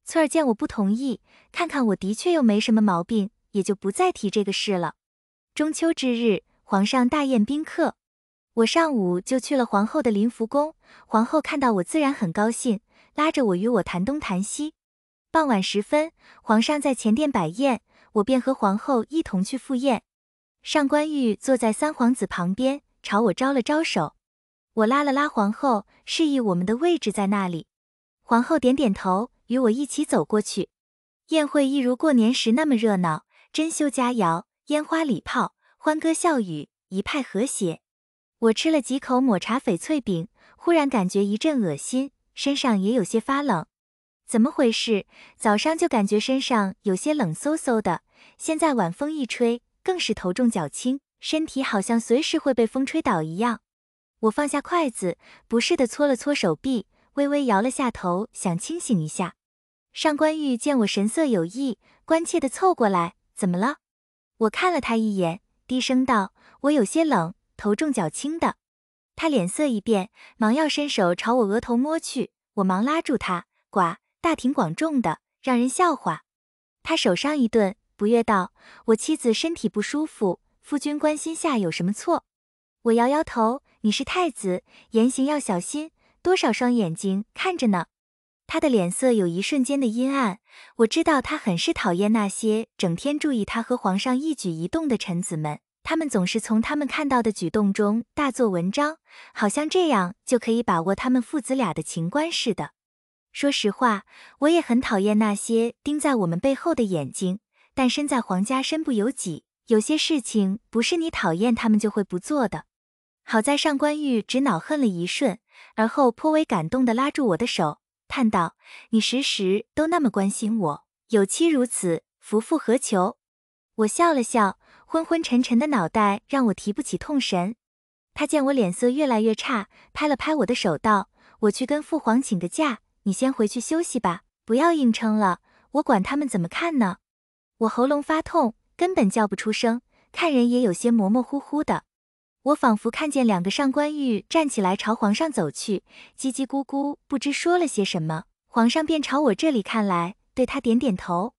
翠儿见我不同意，看看我的确又没什么毛病，也就不再提这个事了。中秋之日，皇上大宴宾客。我上午就去了皇后的临福宫，皇后看到我自然很高兴，拉着我与我谈东谈西。傍晚时分，皇上在前殿摆宴，我便和皇后一同去赴宴。上官玉坐在三皇子旁边，朝我招了招手。我拉了拉皇后，示意我们的位置在那里。皇后点点头，与我一起走过去。宴会一如过年时那么热闹，珍馐佳肴，烟花礼炮，欢歌笑语，一派和谐。我吃了几口抹茶翡翠饼，忽然感觉一阵恶心，身上也有些发冷。怎么回事？早上就感觉身上有些冷飕飕的，现在晚风一吹，更是头重脚轻，身体好像随时会被风吹倒一样。我放下筷子，不适地搓了搓手臂，微微摇了下头，想清醒一下。上官玉见我神色有异，关切地凑过来，怎么了？我看了他一眼，低声道，我有些冷，头重脚轻的。他脸色一变，忙要伸手朝我额头摸去，我忙拉住他，寡，大庭广众的，让人笑话。他手上一顿，不悦道，我妻子身体不舒服，夫君关心下有什么错？我摇摇头，你是太子，言行要小心，多少双眼睛看着呢。他的脸色有一瞬间的阴暗，我知道他很是讨厌那些整天注意他和皇上一举一动的臣子们，他们总是从他们看到的举动中大做文章，好像这样就可以把握他们父子俩的情关似的。说实话，我也很讨厌那些盯在我们背后的眼睛，但身在皇家身不由己，有些事情不是你讨厌他们就会不做的。好在上官玉只恼恨了一瞬，而后颇为感动地拉住我的手，叹道，你时时都那么关心我，有妻如此，夫复何求？我笑了笑，昏昏沉沉的脑袋让我提不起痛神。他见我脸色越来越差，拍了拍我的手道，我去跟父皇请个假，你先回去休息吧，不要硬撑了，我管他们怎么看呢？我喉咙发痛，根本叫不出声，看人也有些模模糊糊的。我仿佛看见两个上官玉站起来朝皇上走去，叽叽咕咕不知说了些什么，皇上便朝我这里看来，对他点点头。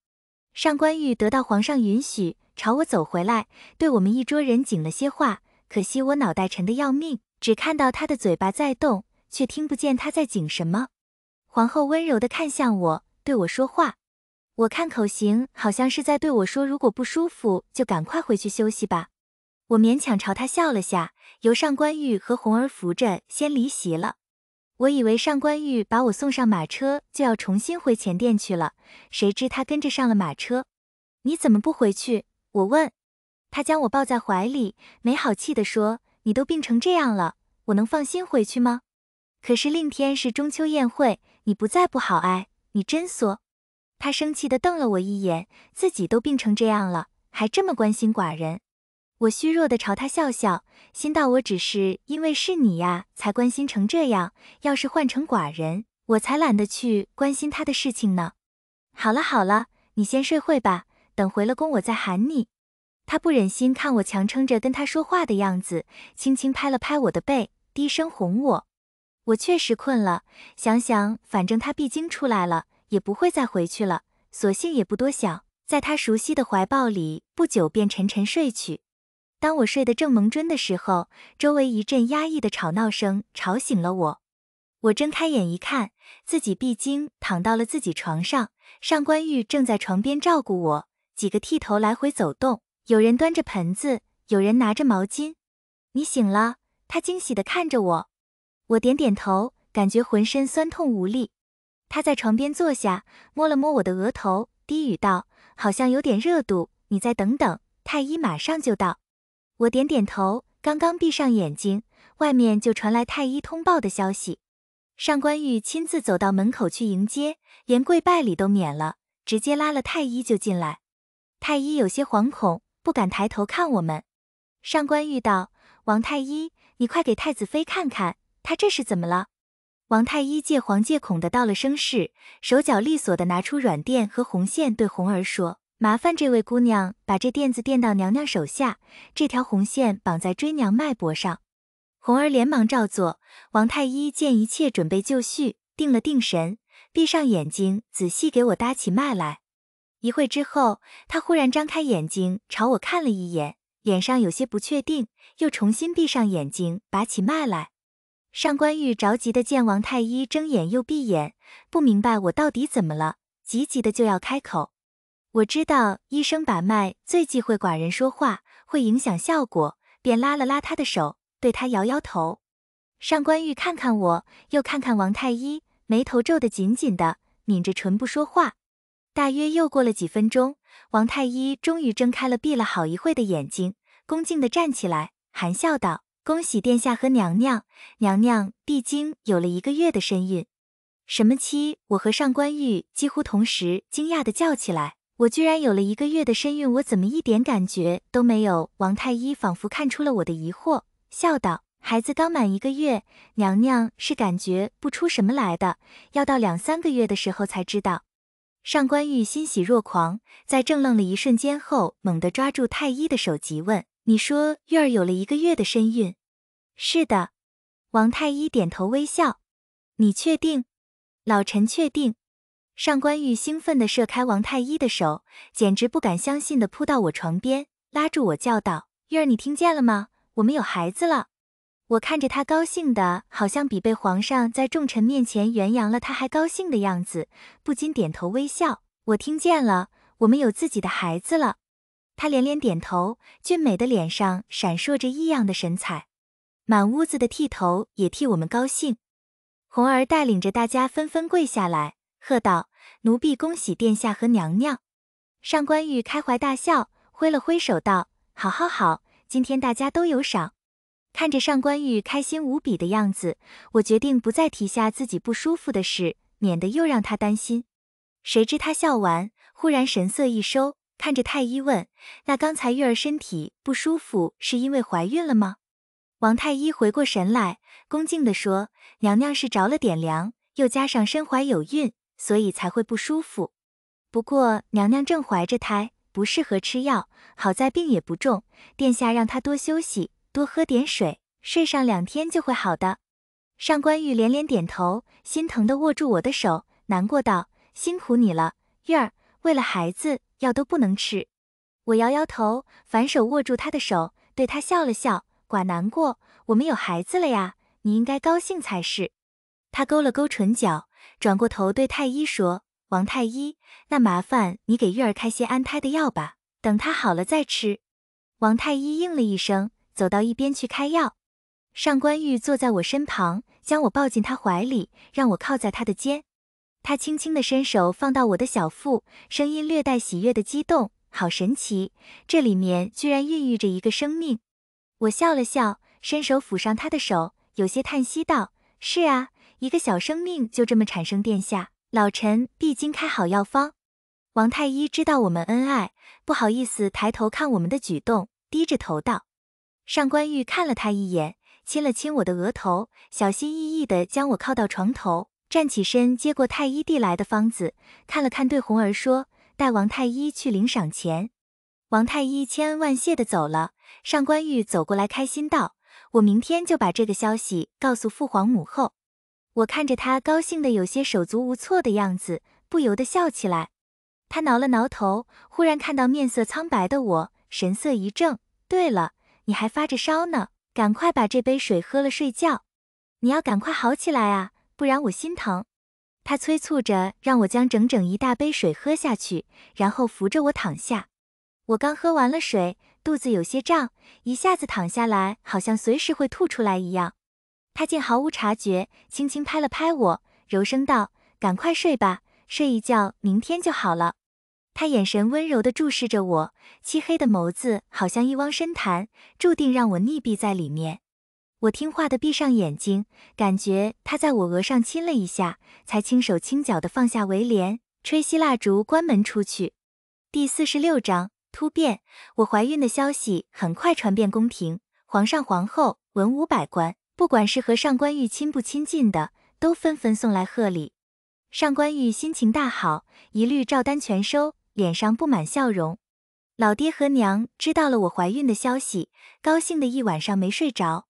上官玉得到皇上允许，朝我走回来，对我们一桌人讲了些话，可惜我脑袋沉得要命，只看到他的嘴巴在动，却听不见他在讲什么。皇后温柔地看向我，对我说话，我看口型好像是在对我说，如果不舒服就赶快回去休息吧。我勉强朝他笑了下，由上官玉和红儿扶着先离席了。我以为上官玉把我送上马车就要重新回前殿去了，谁知他跟着上了马车。你怎么不回去？我问。他将我抱在怀里，没好气地说，你都病成这样了，我能放心回去吗？可是另天是中秋宴会，你不在不好挨，你真缩。他生气地瞪了我一眼，自己都病成这样了，还这么关心寡人。我虚弱地朝他笑笑，心道我只是因为是你呀，才关心成这样，要是换成寡人，我才懒得去关心他的事情呢。好了好了，你先睡会吧，等回了宫我再喊你。他不忍心看我强撑着跟他说话的样子，轻轻拍了拍我的背，低声哄我。我确实困了，想想反正他必经出来了，也不会再回去了，索性也不多想，在他熟悉的怀抱里，不久便沉沉睡去。当我睡得正蒙酽的时候，周围一阵压抑的吵闹声吵醒了我。我睁开眼一看，自己必经躺到了自己床上，上官玉正在床边照顾我，几个剃头来回走动，有人端着盆子，有人拿着毛巾。你醒了？他惊喜地看着我。我点点头，感觉浑身酸痛无力。他在床边坐下，摸了摸我的额头，低语道，好像有点热度，你再等等，太医马上就到。我点点头，刚刚闭上眼睛，外面就传来太医通报的消息。上官玉亲自走到门口去迎接，连跪拜礼都免了，直接拉了太医就进来。太医有些惶恐，不敢抬头看我们。上官玉道，王太医，你快给太子妃看看，她这是怎么了？王太医借惶借恐的到了生室，手脚利索的拿出软垫和红线，对红儿说，麻烦这位姑娘把这垫子垫到娘娘手下，这条红线绑在追娘脉搏上。红儿连忙照做，王太医见一切准备就绪，定了定神，闭上眼睛仔细给我搭起脉来。一会之后，他忽然张开眼睛朝我看了一眼，脸上有些不确定，又重新闭上眼睛，把起脉来。上官玉着急地见王太医睁眼又闭眼，不明白我到底怎么了，急急的就要开口。我知道医生把脉最忌讳寡人说话，会影响效果，便拉了拉他的手，对他摇摇头。上官玉看看我，又看看王太医，眉头皱得紧紧的，抿着唇不说话。大约又过了几分钟，王太医终于睁开了闭了好一会的眼睛，恭敬地站起来，含笑道：“恭喜殿下和娘娘，娘娘必经有了1个月的身孕。”什么期？我和上官玉几乎同时惊讶地叫起来。我居然有了1个月的身孕，我怎么一点感觉都没有？王太医仿佛看出了我的疑惑，笑道：“孩子刚满1个月，娘娘是感觉不出什么来的，要到2、3个月的时候才知道。”上官玉欣喜若狂，在怔愣了一瞬间后，猛地抓住太医的手急问：“你说玉儿有了1个月的身孕？”“是的。”王太医点头微笑。“你确定？”“老臣确定。”上官玉兴奋地射开王太医的手，简直不敢相信地扑到我床边，拉住我叫道：“玉儿，你听见了吗？我们有孩子了！”我看着他高兴的，好像比被皇上在众臣面前圆扬了他还高兴的样子，不禁点头微笑。“我听见了，我们有自己的孩子了。”他连连点头，俊美的脸上闪烁着异样的神采，满屋子的剃头也替我们高兴。红儿带领着大家纷纷跪下来，喝道：“奴婢恭喜殿下和娘娘。”上官玉开怀大笑，挥了挥手道：“好好好，今天大家都有赏。”看着上官玉开心无比的样子，我决定不再提下自己不舒服的事，免得又让他担心。谁知他笑完，忽然神色一收，看着太医问：“那刚才玉儿身体不舒服，是因为怀孕了吗？”王太医回过神来，恭敬地说：“娘娘是着了点凉，又加上身怀有孕，所以才会不舒服。不过娘娘正怀着胎，不适合吃药，好在病也不重，殿下让她多休息，多喝点水，睡上2天就会好的。”上官玉连连点头，心疼地握住我的手，难过道：“辛苦你了，玉儿，为了孩子，药都不能吃。”我摇摇头，反手握住他的手，对他笑了笑：“寡难过，我们有孩子了呀，你应该高兴才是。”他勾了勾唇角，转过头对太医说：“王太医，那麻烦你给玉儿开些安胎的药吧，等她好了再吃。”王太医应了一声，走到一边去开药。上官玉坐在我身旁，将我抱进他怀里，让我靠在他的肩。他轻轻地伸手放到我的小腹，声音略带喜悦的激动：“好神奇，这里面居然孕育着一个生命。”我笑了笑，伸手抚上他的手，有些叹息道：“是啊，一个小生命就这么产生，殿下，老臣必经开好药方。”王太医知道我们恩爱，不好意思抬头看我们的举动，低着头道。上官玉看了他一眼，亲了亲我的额头，小心翼翼地将我靠到床头，站起身接过太医递来的方子，看了看对红儿说：“带王太医去领赏钱。”王太医千恩万谢地走了。上官玉走过来开心道：“我明天就把这个消息告诉父皇母后。”我看着他高兴得有些手足无措的样子，不由得笑起来。他挠了挠头，忽然看到面色苍白的我，神色一怔：“对了，你还发着烧呢，赶快把这杯水喝了睡觉。你要赶快好起来啊，不然我心疼。”他催促着让我将整整1大杯水喝下去，然后扶着我躺下。我刚喝完了水，肚子有些胀，一下子躺下来，好像随时会吐出来一样。他竟毫无察觉，轻轻拍了拍我，柔声道：“赶快睡吧，睡一觉，明天就好了。”他眼神温柔地注视着我，漆黑的眸子好像一汪深潭，注定让我溺毙在里面。我听话地闭上眼睛，感觉他在我额上亲了一下，才轻手轻脚地放下围帘，吹熄蜡烛，关门出去。第46章突变。我怀孕的消息很快传遍宫廷，皇上皇后、文武百官，不管是和上官玉亲不亲近的，都纷纷送来贺礼。上官玉心情大好，一律照单全收，脸上布满笑容。老爹和娘知道了我怀孕的消息，高兴的一晚上没睡着。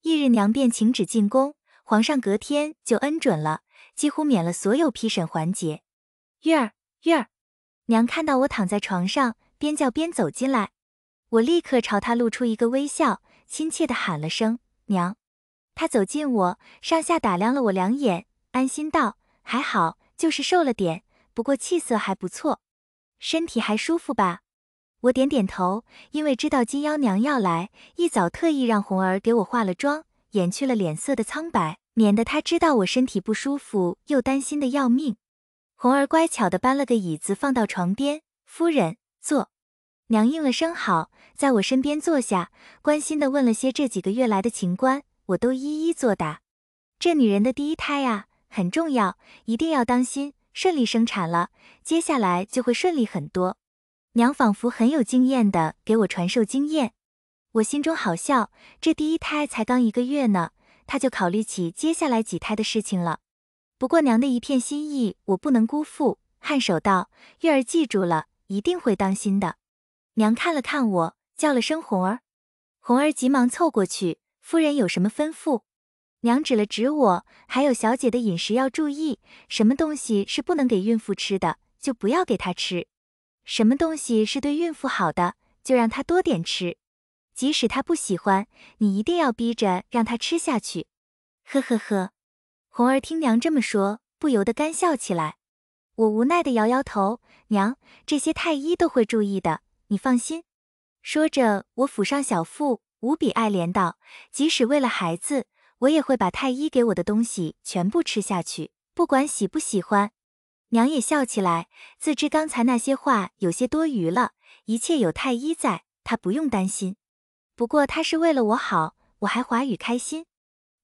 翌日娘便请旨进宫，皇上隔天就恩准了，几乎免了所有批审环节。“玉儿，玉儿！”娘看到我躺在床上，边叫边走进来。我立刻朝他露出一个微笑，亲切地喊了声娘。他走近我，上下打量了我2眼，安心道：还好，就是瘦了点，不过气色还不错。身体还舒服吧？我点点头，因为知道金幺娘要来，一早特意让红儿给我化了妆，掩去了脸色的苍白，免得她知道我身体不舒服，又担心的要命。红儿乖巧地搬了个椅子放到床边，夫人坐。娘应了声好，在我身边坐下，关心地问了些这几个月来的情关，我都一一作答。这女人的第一胎啊，很重要，一定要当心，顺利生产了，接下来就会顺利很多。娘仿佛很有经验地给我传授经验。我心中好笑，这第一胎才刚1个月呢，她就考虑起接下来几胎的事情了。不过娘的一片心意我不能辜负，颔首道：月儿记住了，一定会当心的。娘看了看我，叫了声红儿。红儿急忙凑过去，夫人有什么吩咐？娘指了指我，还有小姐的饮食要注意，什么东西是不能给孕妇吃的，就不要给她吃。什么东西是对孕妇好的，就让她多点吃。即使她不喜欢，你一定要逼着让她吃下去。呵呵呵。红儿听娘这么说，不由得干笑起来。我无奈地摇摇头，娘，这些太医都会注意的，你放心。说着，我抚上小腹，无比爱怜道，即使为了孩子，我也会把太医给我的东西全部吃下去，不管喜不喜欢。娘也笑起来，自知刚才那些话有些多余了，一切有太医在，她不用担心。不过她是为了我好，我还华语开心。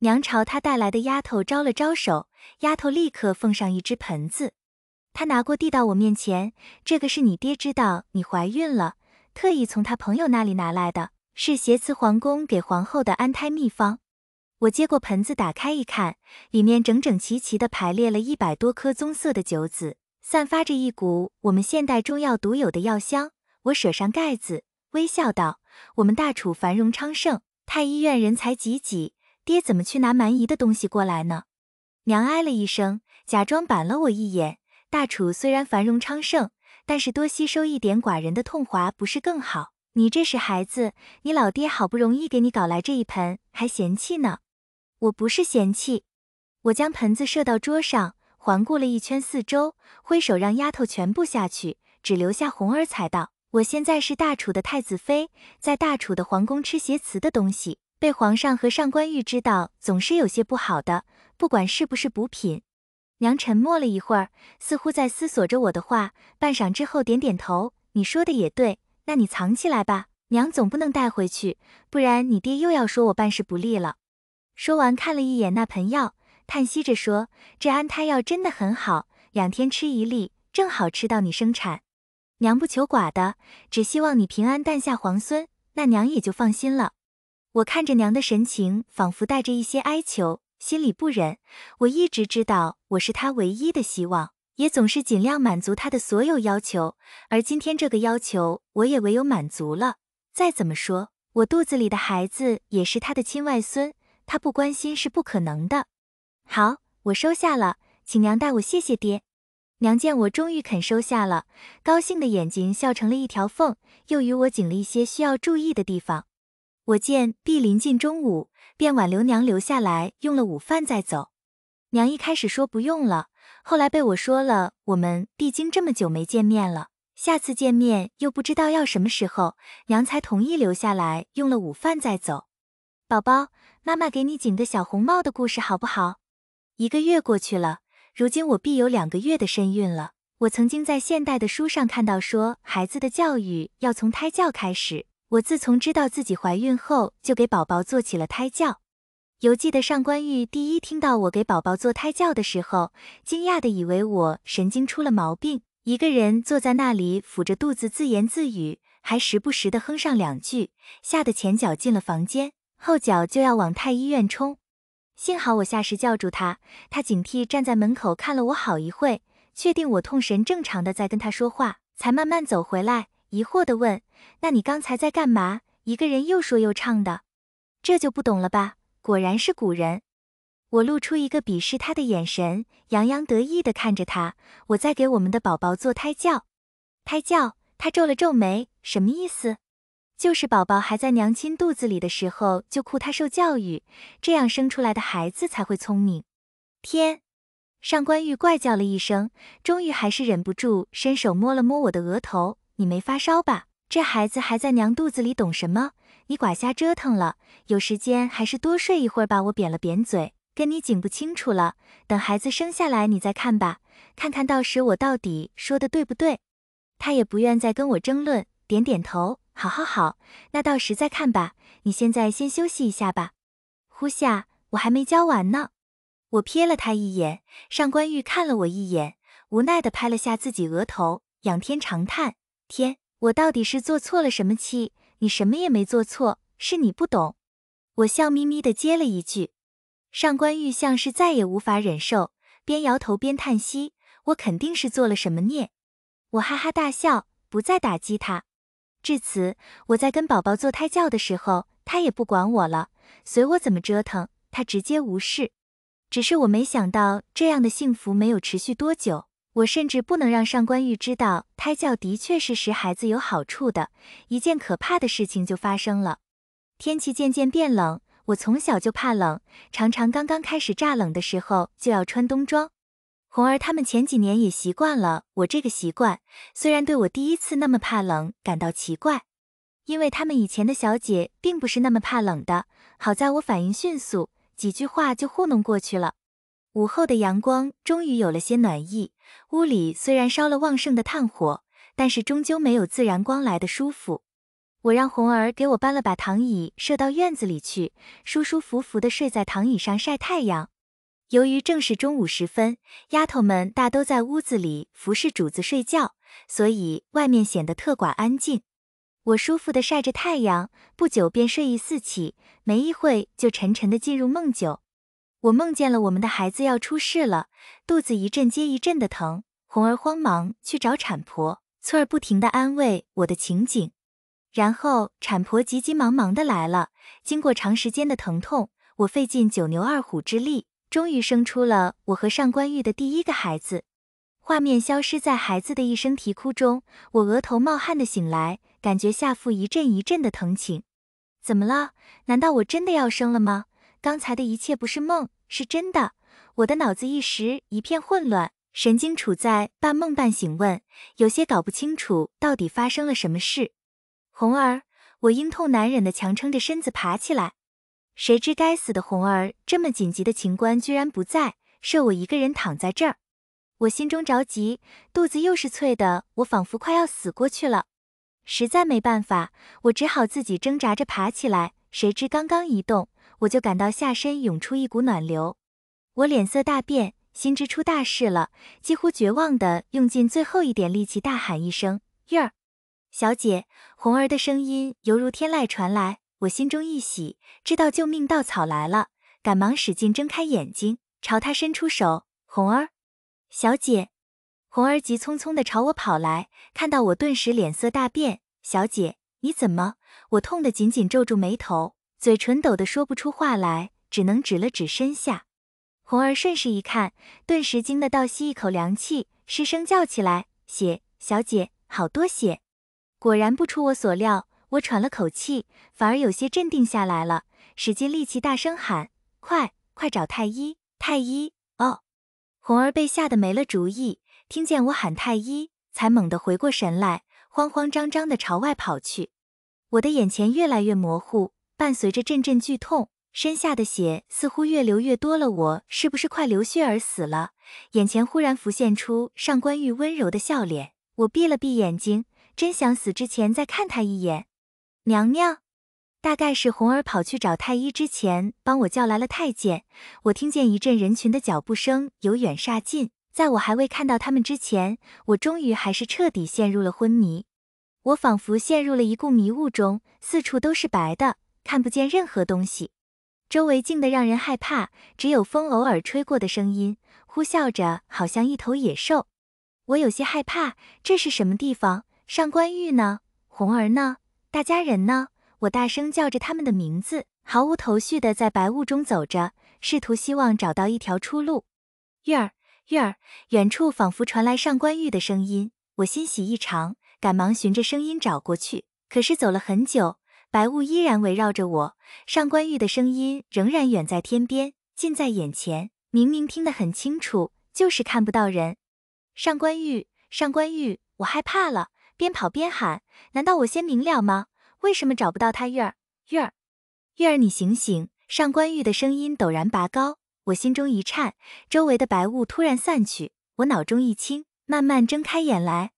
娘朝她带来的丫头招了招手，丫头立刻奉上一只盆子。她拿过递到我面前，这个是你爹知道你怀孕了，特意从他朋友那里拿来的，是挟持皇宫给皇后的安胎秘方。我接过盆子打开一看，里面整整齐齐地排列了100多颗棕色的酒籽，散发着一股我们现代中药独有的药香。我舍上盖子，微笑道：我们大楚繁荣昌盛，太医院人才济济，爹怎么去拿蛮夷的东西过来呢？娘唉了一声，假装板了我一眼，大楚虽然繁荣昌盛，但是多吸收一点寡人的痛华不是更好？你这是孩子，你老爹好不容易给你搞来这一盆，还嫌弃呢？我不是嫌弃。我将盆子射到桌上，环顾了一圈四周，挥手让丫头全部下去，只留下红儿才道：我现在是大楚的太子妃，在大楚的皇宫吃挟持的东西，被皇上和上官玉知道，总是有些不好的，不管是不是补品。娘沉默了一会儿，似乎在思索着我的话，半晌之后点点头，你说的也对，那你藏起来吧，娘总不能带回去，不然你爹又要说我办事不力了。说完看了一眼那盆药，叹息着说，这安胎药真的很好，2天吃1粒，正好吃到你生产。娘不求寡的，只希望你平安诞下皇孙，那娘也就放心了。我看着娘的神情，仿佛带着一些哀求，心里不忍。我一直知道我是她唯一的希望，也总是尽量满足她的所有要求，而今天这个要求我也唯有满足了。再怎么说，我肚子里的孩子也是她的亲外孙，她不关心是不可能的。好，我收下了，请娘代我谢谢爹。娘见我终于肯收下了，高兴的眼睛笑成了一条缝，又与我紧了一些需要注意的地方。我见必临近中午，便挽留娘留下来用了午饭再走。娘一开始说不用了，后来被我说了，我们毕竟这么久没见面了，下次见面又不知道要什么时候，娘才同意留下来用了午饭再走。宝宝，妈妈给你讲个小红帽的故事好不好？1个月过去了，如今我必有2个月的身孕了。我曾经在现代的书上看到说，孩子的教育要从胎教开始。我自从知道自己怀孕后，就给宝宝做起了胎教。犹记得上官玉第一听到我给宝宝做胎教的时候，惊讶的以为我神经出了毛病，一个人坐在那里抚着肚子自言自语，还时不时的哼上2句，吓得前脚进了房间，后脚就要往太医院冲。幸好我下时叫住他，他警惕站在门口看了我好一会，确定我痛神正常的在跟他说话，才慢慢走回来，疑惑地问，那你刚才在干嘛？一个人又说又唱的。这就不懂了吧，果然是古人。我露出一个鄙视他的眼神，洋洋得意地看着他，我在给我们的宝宝做胎教。胎教？他皱了皱眉，什么意思？就是宝宝还在娘亲肚子里的时候就哭他受教育，这样生出来的孩子才会聪明。天！上官玉怪叫了一声，终于还是忍不住伸手摸了摸我的额头。你没发烧吧？这孩子还在娘肚子里懂什么？你寡瞎折腾了，有时间还是多睡一会儿吧。我扁了扁嘴，跟你紧不清楚了，等孩子生下来你再看吧，看看到时我到底说的对不对。他也不愿再跟我争论，点点头，好好好，那到时再看吧，你现在先休息一下吧。呼下，我还没教完呢。我瞥了他一眼，上官玉看了我一眼，无奈地拍了下自己额头，仰天长叹，天，我到底是做错了什么气？你什么也没做错，是你不懂。我笑眯眯地接了一句。上官玉像是再也无法忍受，边摇头边叹息，我肯定是做了什么孽。我哈哈大笑，不再打击他。至此，我在跟宝宝做胎教的时候，他也不管我了，随我怎么折腾，他直接无视。只是我没想到这样的幸福没有持续多久，我甚至不能让上官玉知道胎教的确是使孩子有好处的。一件可怕的事情就发生了。天气渐渐变冷，我从小就怕冷，常常刚刚开始乍冷的时候就要穿冬装。红儿他们前几年也习惯了我这个习惯，虽然对我第一次那么怕冷感到奇怪，因为他们以前的小姐并不是那么怕冷的。好在我反应迅速，几句话就糊弄过去了。午后的阳光终于有了些暖意，屋里虽然烧了旺盛的炭火，但是终究没有自然光来的舒服。我让红儿给我搬了把躺椅设到院子里去，舒舒服服地睡在躺椅上晒太阳。由于正是中午时分，丫头们大都在屋子里服侍主子睡觉，所以外面显得特寡安静。我舒服地晒着太阳，不久便睡意四起，没一会就沉沉地进入梦久。我梦见了我们的孩子要出事了，肚子一阵接一阵的疼，红儿慌忙去找产婆，翠儿不停地安慰我的情景。然后产婆急急忙忙地来了，经过长时间的疼痛，我费尽九牛二虎之力，终于生出了我和上官玉的第一个孩子。画面消失在孩子的一声啼哭中，我额头冒汗的醒来，感觉下腹一阵一阵的疼请。怎么了？难道我真的要生了吗？刚才的一切不是梦，是真的。我的脑子一时一片混乱，神经处在半梦半醒问，有些搞不清楚到底发生了什么事。红儿，我应痛难忍的强撑着身子爬起来。谁知该死的红儿这么紧急的情关居然不在，剩我一个人躺在这儿。我心中着急，肚子又是脆的，我仿佛快要死过去了。实在没办法，我只好自己挣扎着爬起来，谁知刚刚一动，我就感到下身涌出一股暖流。我脸色大变，心知出大事了，几乎绝望地用尽最后一点力气大喊一声：玉儿！小姐！红儿的声音犹如天籁传来，我心中一喜，知道救命稻草来了，赶忙使劲睁开眼睛，朝她伸出手。红儿！小姐！红儿急匆匆地朝我跑来，看到我顿时脸色大变。小姐，你怎么？我痛得紧紧皱住眉头，嘴唇抖得说不出话来，只能指了指身下。红儿顺势一看，顿时惊得倒吸一口凉气，失声叫起来：血！小姐，好多血！果然不出我所料，我喘了口气，反而有些镇定下来了，使尽力气大声喊：快找太医！太医！哦！红儿被吓得没了主意，听见我喊太医，才猛地回过神来，慌慌张张地朝外跑去。我的眼前越来越模糊，伴随着阵阵剧痛，身下的血似乎越流越多了，我是不是快流血而死了？眼前忽然浮现出上官玉温柔的笑脸，我闭了闭眼睛，真想死之前再看他一眼。娘娘！大概是红儿跑去找太医之前，帮我叫来了太监。我听见一阵人群的脚步声由远煞近，在我还未看到他们之前，我终于还是彻底陷入了昏迷。我仿佛陷入了一股迷雾中，四处都是白的，看不见任何东西。周围静得让人害怕，只有风偶尔吹过的声音，呼啸着，好像一头野兽。我有些害怕，这是什么地方？上官玉呢？红儿呢？大家人呢？我大声叫着他们的名字，毫无头绪地在白雾中走着，试图希望找到一条出路。玉儿，玉儿！远处仿佛传来上官玉的声音，我欣喜异常，赶忙循着声音找过去，可是走了很久，白雾依然围绕着我，上官玉的声音仍然远在天边，近在眼前，明明听得很清楚，就是看不到人。上官玉，上官玉，我害怕了，边跑边喊，难道我先明了吗？为什么找不到他？玉儿，玉儿，玉儿，你醒醒！上官玉的声音陡然拔高，我心中一颤，周围的白雾突然散去，我脑中一清，慢慢睁开眼来。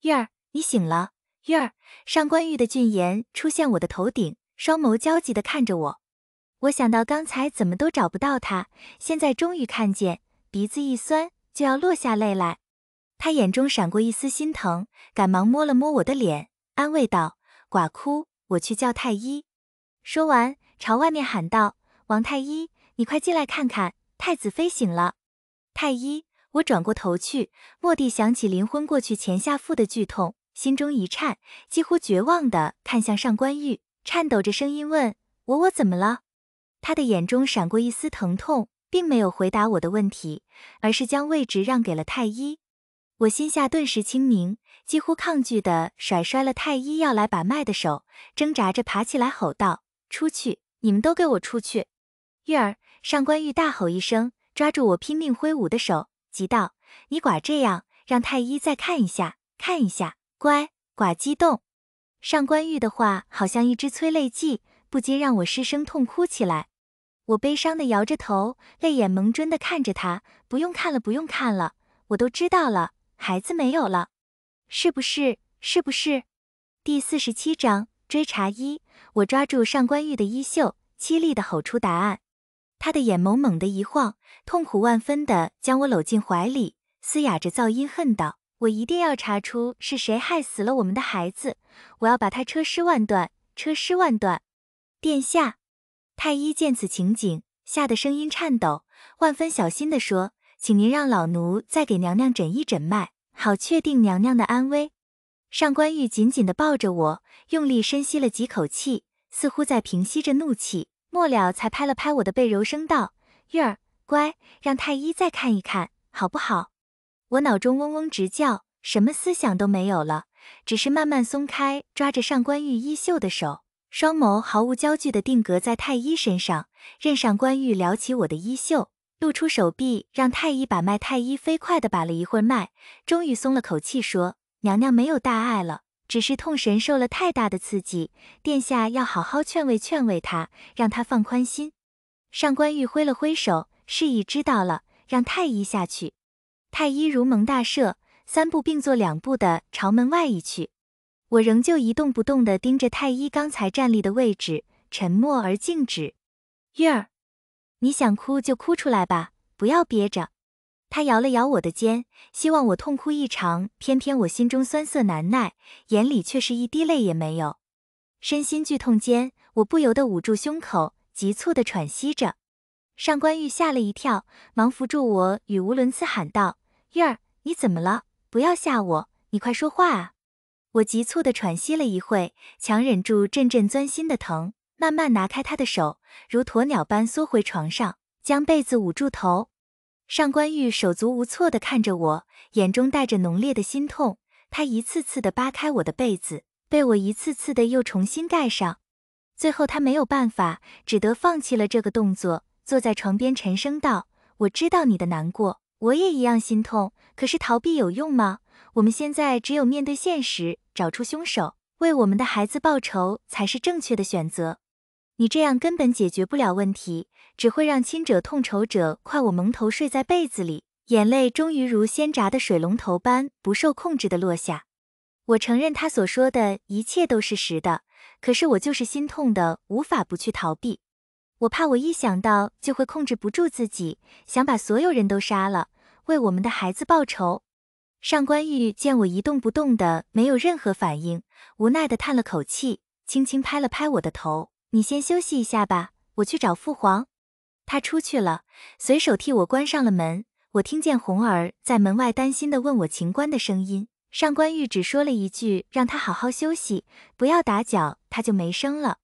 玉儿，你醒了。玉儿，上官玉的俊颜出现我的头顶，双眸焦急地看着我。我想到刚才怎么都找不到他，现在终于看见，鼻子一酸，就要落下泪来。他眼中闪过一丝心疼，赶忙摸了摸我的脸，安慰道：寡哭，我去叫太医。说完，朝外面喊道：王太医，你快进来看看，太子妃醒了。太医，我转过头去，蓦地想起临昏过去前下腹的剧痛，心中一颤，几乎绝望地看向上官玉，颤抖着声音问：我怎么了？他的眼中闪过一丝疼痛，并没有回答我的问题，而是将位置让给了太医。我心下顿时清明，几乎抗拒地甩摔了太医要来把脉的手，挣扎着爬起来吼道：出去，你们都给我出去！玉儿，上官玉大吼一声，抓住我拼命挥舞的手，急道：你寡这样，让太医再看一下，看一下，乖，寡激动。上官玉的话好像一支催泪剂，不禁让我失声痛哭起来。我悲伤地摇着头，泪眼蒙睁地看着他，不用看了，不用看了，我都知道了，孩子没有了。是不是？是不是？第47章追查一。我抓住上官玉的衣袖，凄厉地吼出答案。他的眼眸猛地一晃，痛苦万分地将我搂进怀里，嘶哑着噪音恨道：我一定要查出是谁害死了我们的孩子，我要把他车尸万段，车尸万段。殿下。太医见此情景，吓得声音颤抖，万分小心地说：请您让老奴再给娘娘诊一诊脉，好确定娘娘的安危。上官玉紧紧地抱着我，用力深吸了几口气，似乎在平息着怒气，末了才拍了拍我的背，柔声道：玉儿，乖，让太医再看一看，好不好？我脑中嗡嗡直叫，什么思想都没有了，只是慢慢松开抓着上官玉衣袖的手，双眸毫无焦距地定格在太医身上，任上官玉撩起我的衣袖，露出手臂让太医把脉。太医飞快地把了一会儿脉，终于松了口气说：娘娘没有大碍了，只是痛神受了太大的刺激，殿下要好好劝慰劝慰他，让他放宽心。上官玉挥了挥手，示意知道了，让太医下去。太医如蒙大赦，三步并作两步地朝门外移去。我仍旧一动不动地盯着太医刚才站立的位置，沉默而静止。玉儿，你想哭就哭出来吧，不要憋着。他摇了摇我的肩，希望我痛哭一场，偏偏我心中酸涩难耐，眼里却是一滴泪也没有。身心剧痛间，我不由得捂住胸口，急促地喘息着。上官玉吓了一跳，忙扶住我，语无伦次喊道：玉儿，你怎么了？不要吓我，你快说话啊！我急促地喘息了一会，强忍住阵阵钻心的疼，慢慢拿开他的手，如鸵鸟般缩回床上，将被子捂住头。上官玉手足无措地看着我，眼中带着浓烈的心痛，他一次次地扒开我的被子，被我一次次地又重新盖上。最后他没有办法，只得放弃了这个动作，坐在床边沉声道：我知道你的难过，我也一样心痛，可是逃避有用吗？我们现在只有面对现实，找出凶手，为我们的孩子报仇才是正确的选择。你这样根本解决不了问题，只会让亲者痛仇者快我蒙头睡在被子里，眼泪终于如鲜榨的水龙头般不受控制地落下。我承认他所说的一切都是实的，可是我就是心痛的无法不去逃避。我怕我一想到就会控制不住自己，想把所有人都杀了，为我们的孩子报仇。上官玉见我一动不动的，没有任何反应，无奈地叹了口气，轻轻拍了拍我的头：你先休息一下吧，我去找父皇。他出去了，随手替我关上了门。我听见红儿在门外担心地问我情关的声音，上官玉只说了一句让他好好休息，不要打搅，他就没声了。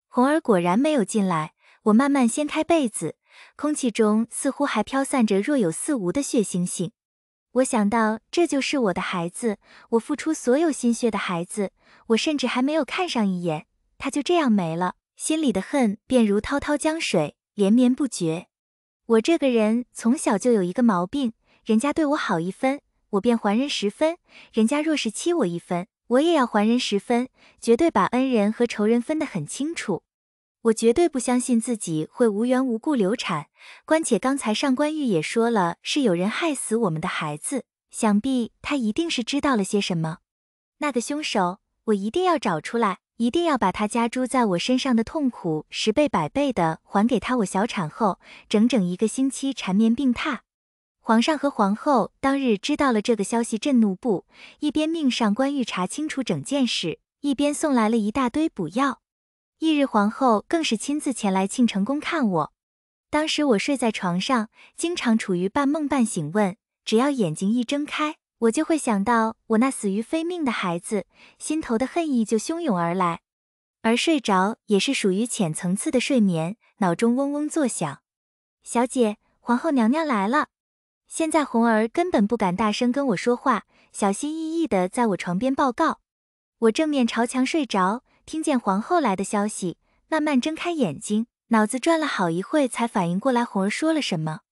红儿果然没有进来，我慢慢掀开被子，空气中似乎还飘散着若有似无的血腥性。我想到这就是我的孩子，我付出所有心血的孩子，我甚至还没有看上一眼，他就这样没了，心里的恨便如滔滔江水，连绵不绝。我这个人从小就有一个毛病，人家对我好1分，我便还人10分，人家若是欺我1分，我也要还人10分，绝对把恩人和仇人分得很清楚。我绝对不相信自己会无缘无故流产，关且刚才上官玉也说了是有人害死我们的孩子，想必他一定是知道了些什么。那个凶手，我一定要找出来，一定要把他加诸在我身上的痛苦10倍100倍的还给他。我小产后整整1个星期缠绵病榻。皇上和皇后当日知道了这个消息震怒不，一边命上官玉查清楚整件事，一边送来了一大堆补药。翌日皇后更是亲自前来庆成宫看我。当时我睡在床上，经常处于半梦半醒问，只要眼睛一睁开，我就会想到我那死于非命的孩子，心头的恨意就汹涌而来。而睡着也是属于浅层次的睡眠，脑中嗡嗡作响。小姐，皇后娘娘来了。现在红儿根本不敢大声跟我说话，小心翼翼地在我床边报告。我正面朝墙睡着，听见皇后来的消息，慢慢睁开眼睛，脑子转了好一会才反应过来红儿说了什么。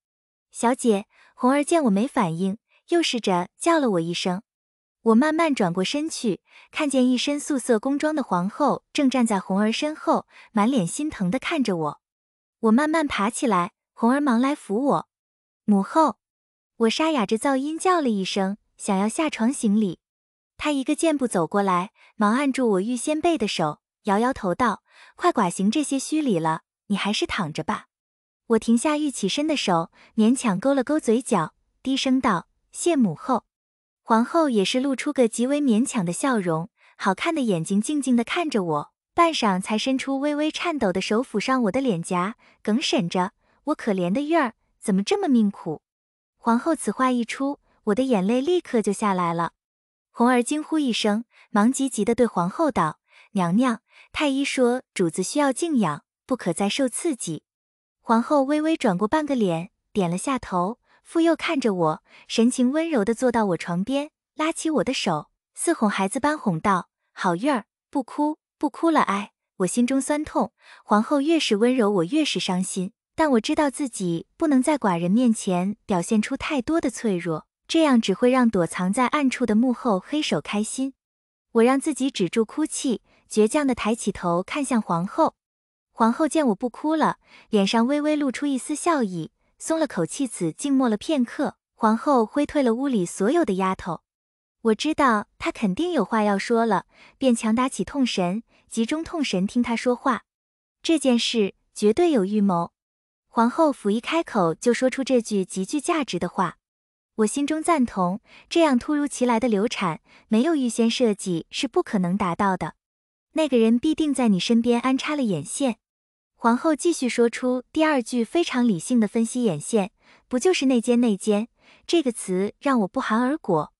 小姐，红儿见我没反应，又试着叫了我一声。我慢慢转过身去，看见一身素色宫装的皇后正站在红儿身后，满脸心疼地看着我。我慢慢爬起来，红儿忙来扶我。母后，我沙哑着噪音叫了一声，想要下床行礼。她一个箭步走过来，忙按住我玉仙背的手，摇摇头道：快寡行这些虚礼了，你还是躺着吧。我停下欲起身的手，勉强勾了勾嘴角，低声道：谢母后。皇后也是露出个极为勉强的笑容，好看的眼睛静静地看着我，半晌才伸出微微颤抖的手抚上我的脸颊，梗审着：我可怜的玉儿，怎么这么命苦。皇后此话一出，我的眼泪立刻就下来了。红儿惊呼一声，忙急急地对皇后道：娘娘，太医说主子需要静养，不可再受刺激。皇后微微转过半个脸，点了下头，复又看着我，神情温柔地坐到我床边，拉起我的手，似哄孩子般哄道：好玉儿，不哭，不哭了。哎，我心中酸痛，皇后越是温柔我越是伤心，但我知道自己不能在寡人面前表现出太多的脆弱，这样只会让躲藏在暗处的幕后黑手开心。我让自己止住哭泣，倔强地抬起头看向皇后。皇后见我不哭了，脸上微微露出一丝笑意，松了口气。此静默了片刻，皇后挥退了屋里所有的丫头。我知道她肯定有话要说了，便强打起痛神，集中痛神听她说话。这件事绝对有预谋。皇后甫一开口就说出这句极具价值的话，我心中赞同，这样突如其来的流产，没有预先设计是不可能达到的。那个人必定在你身边安插了眼线。皇后继续说出第二句，非常理性的分析眼线，不就是内奸内奸，这个词让我不寒而果。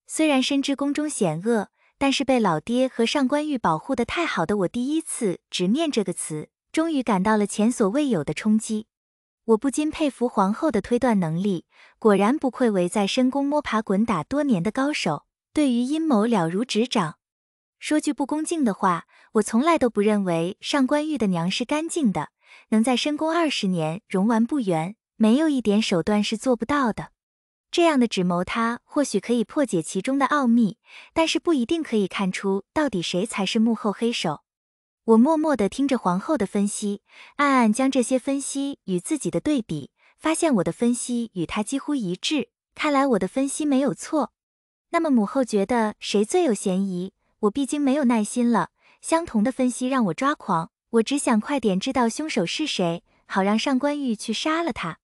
虽然深知宫中险恶，但是被老爹和上官玉保护得太好的我，第一次直面这个词，终于感到了前所未有的冲击。我不禁佩服皇后的推断能力，果然不愧为在深宫摸爬滚打多年的高手，对于阴谋了如指掌。说句不恭敬的话，我从来都不认为上官玉的娘是干净的，能在深宫20年容完不圆，没有一点手段是做不到的。这样的指谋，他或许可以破解其中的奥秘，但是不一定可以看出到底谁才是幕后黑手。我默默地听着皇后的分析，暗暗将这些分析与自己的对比，发现我的分析与她几乎一致，看来我的分析没有错。那么母后觉得谁最有嫌疑？我毕竟没有耐心了，相同的分析让我抓狂，我只想快点知道凶手是谁，好让上官玉去杀了他。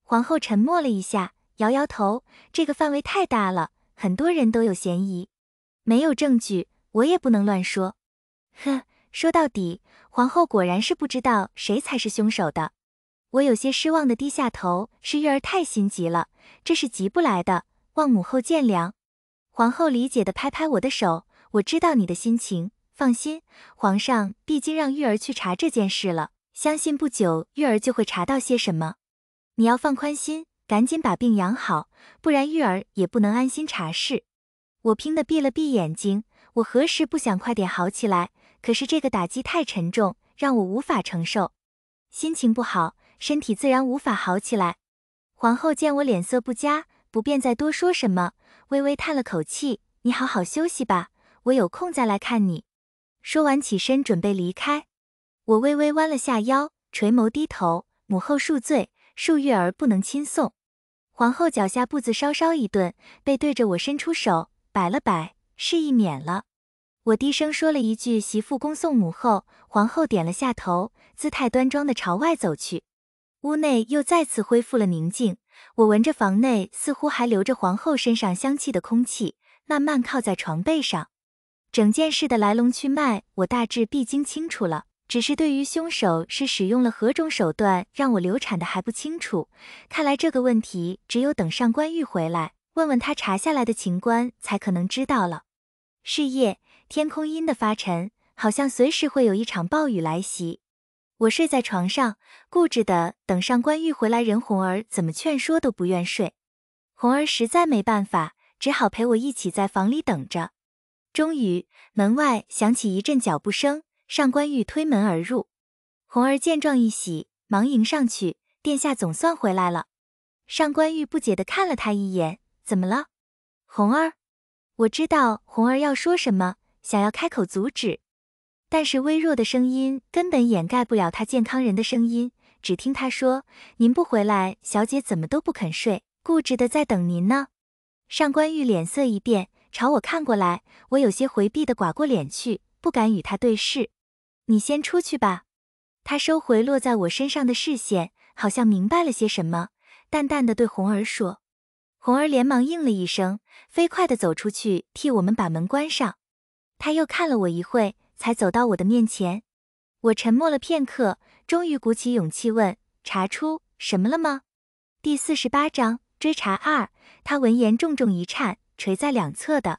皇后沉默了一下，摇摇头，这个范围太大了，很多人都有嫌疑，没有证据，我也不能乱说。哼，说到底，皇后果然是不知道谁才是凶手的。我有些失望的低下头，是玉儿太心急了，这是急不来的，望母后见谅。皇后理解地拍拍我的手，我知道你的心情，放心，皇上毕竟让玉儿去查这件事了，相信不久玉儿就会查到些什么。你要放宽心，赶紧把病养好，不然玉儿也不能安心查事。我拼得闭了闭眼睛，我何时不想快点好起来，可是这个打击太沉重，让我无法承受。心情不好，身体自然无法好起来。皇后见我脸色不佳，不便再多说什么，微微叹了口气，你好好休息吧，我有空再来看你。说完起身准备离开。我微微弯了下腰，垂眸低头，母后恕罪，恕玉儿不能亲送。皇后脚下步子稍稍一顿，背对着我伸出手，摆了摆，示意免了。我低声说了一句媳妇恭送母后，皇后点了下头，姿态端庄地朝外走去。屋内又再次恢复了宁静，我闻着房内似乎还留着皇后身上香气的空气，慢慢靠在床背上。整件事的来龙去脉我大致必经清楚了，只是对于凶手是使用了何种手段让我流产的还不清楚。看来这个问题只有等上官玉回来，问问他查下来的情关才可能知道了。是夜，天空阴得发沉，好像随时会有一场暴雨来袭。我睡在床上，固执的等上官玉回来，人红儿怎么劝说都不愿睡。红儿实在没办法，只好陪我一起在房里等着。终于，门外响起一阵脚步声，上官玉推门而入。红儿见状一喜，忙迎上去，殿下总算回来了。上官玉不解地看了他一眼，怎么了？红儿？我知道红儿要说什么，想要开口阻止，但是微弱的声音根本掩盖不了他健康人的声音，只听他说，您不回来，小姐怎么都不肯睡，固执的在等您呢。上官玉脸色一变，朝我看过来，我有些回避的寡过脸去，不敢与他对视。你先出去吧。他收回落在我身上的视线，好像明白了些什么，淡淡的对红儿说。红儿连忙应了一声，飞快地走出去替我们把门关上。他又看了我一会，才走到我的面前。我沉默了片刻，终于鼓起勇气问，查出什么了吗？第48章追查2。他闻言重重一颤，垂在两侧的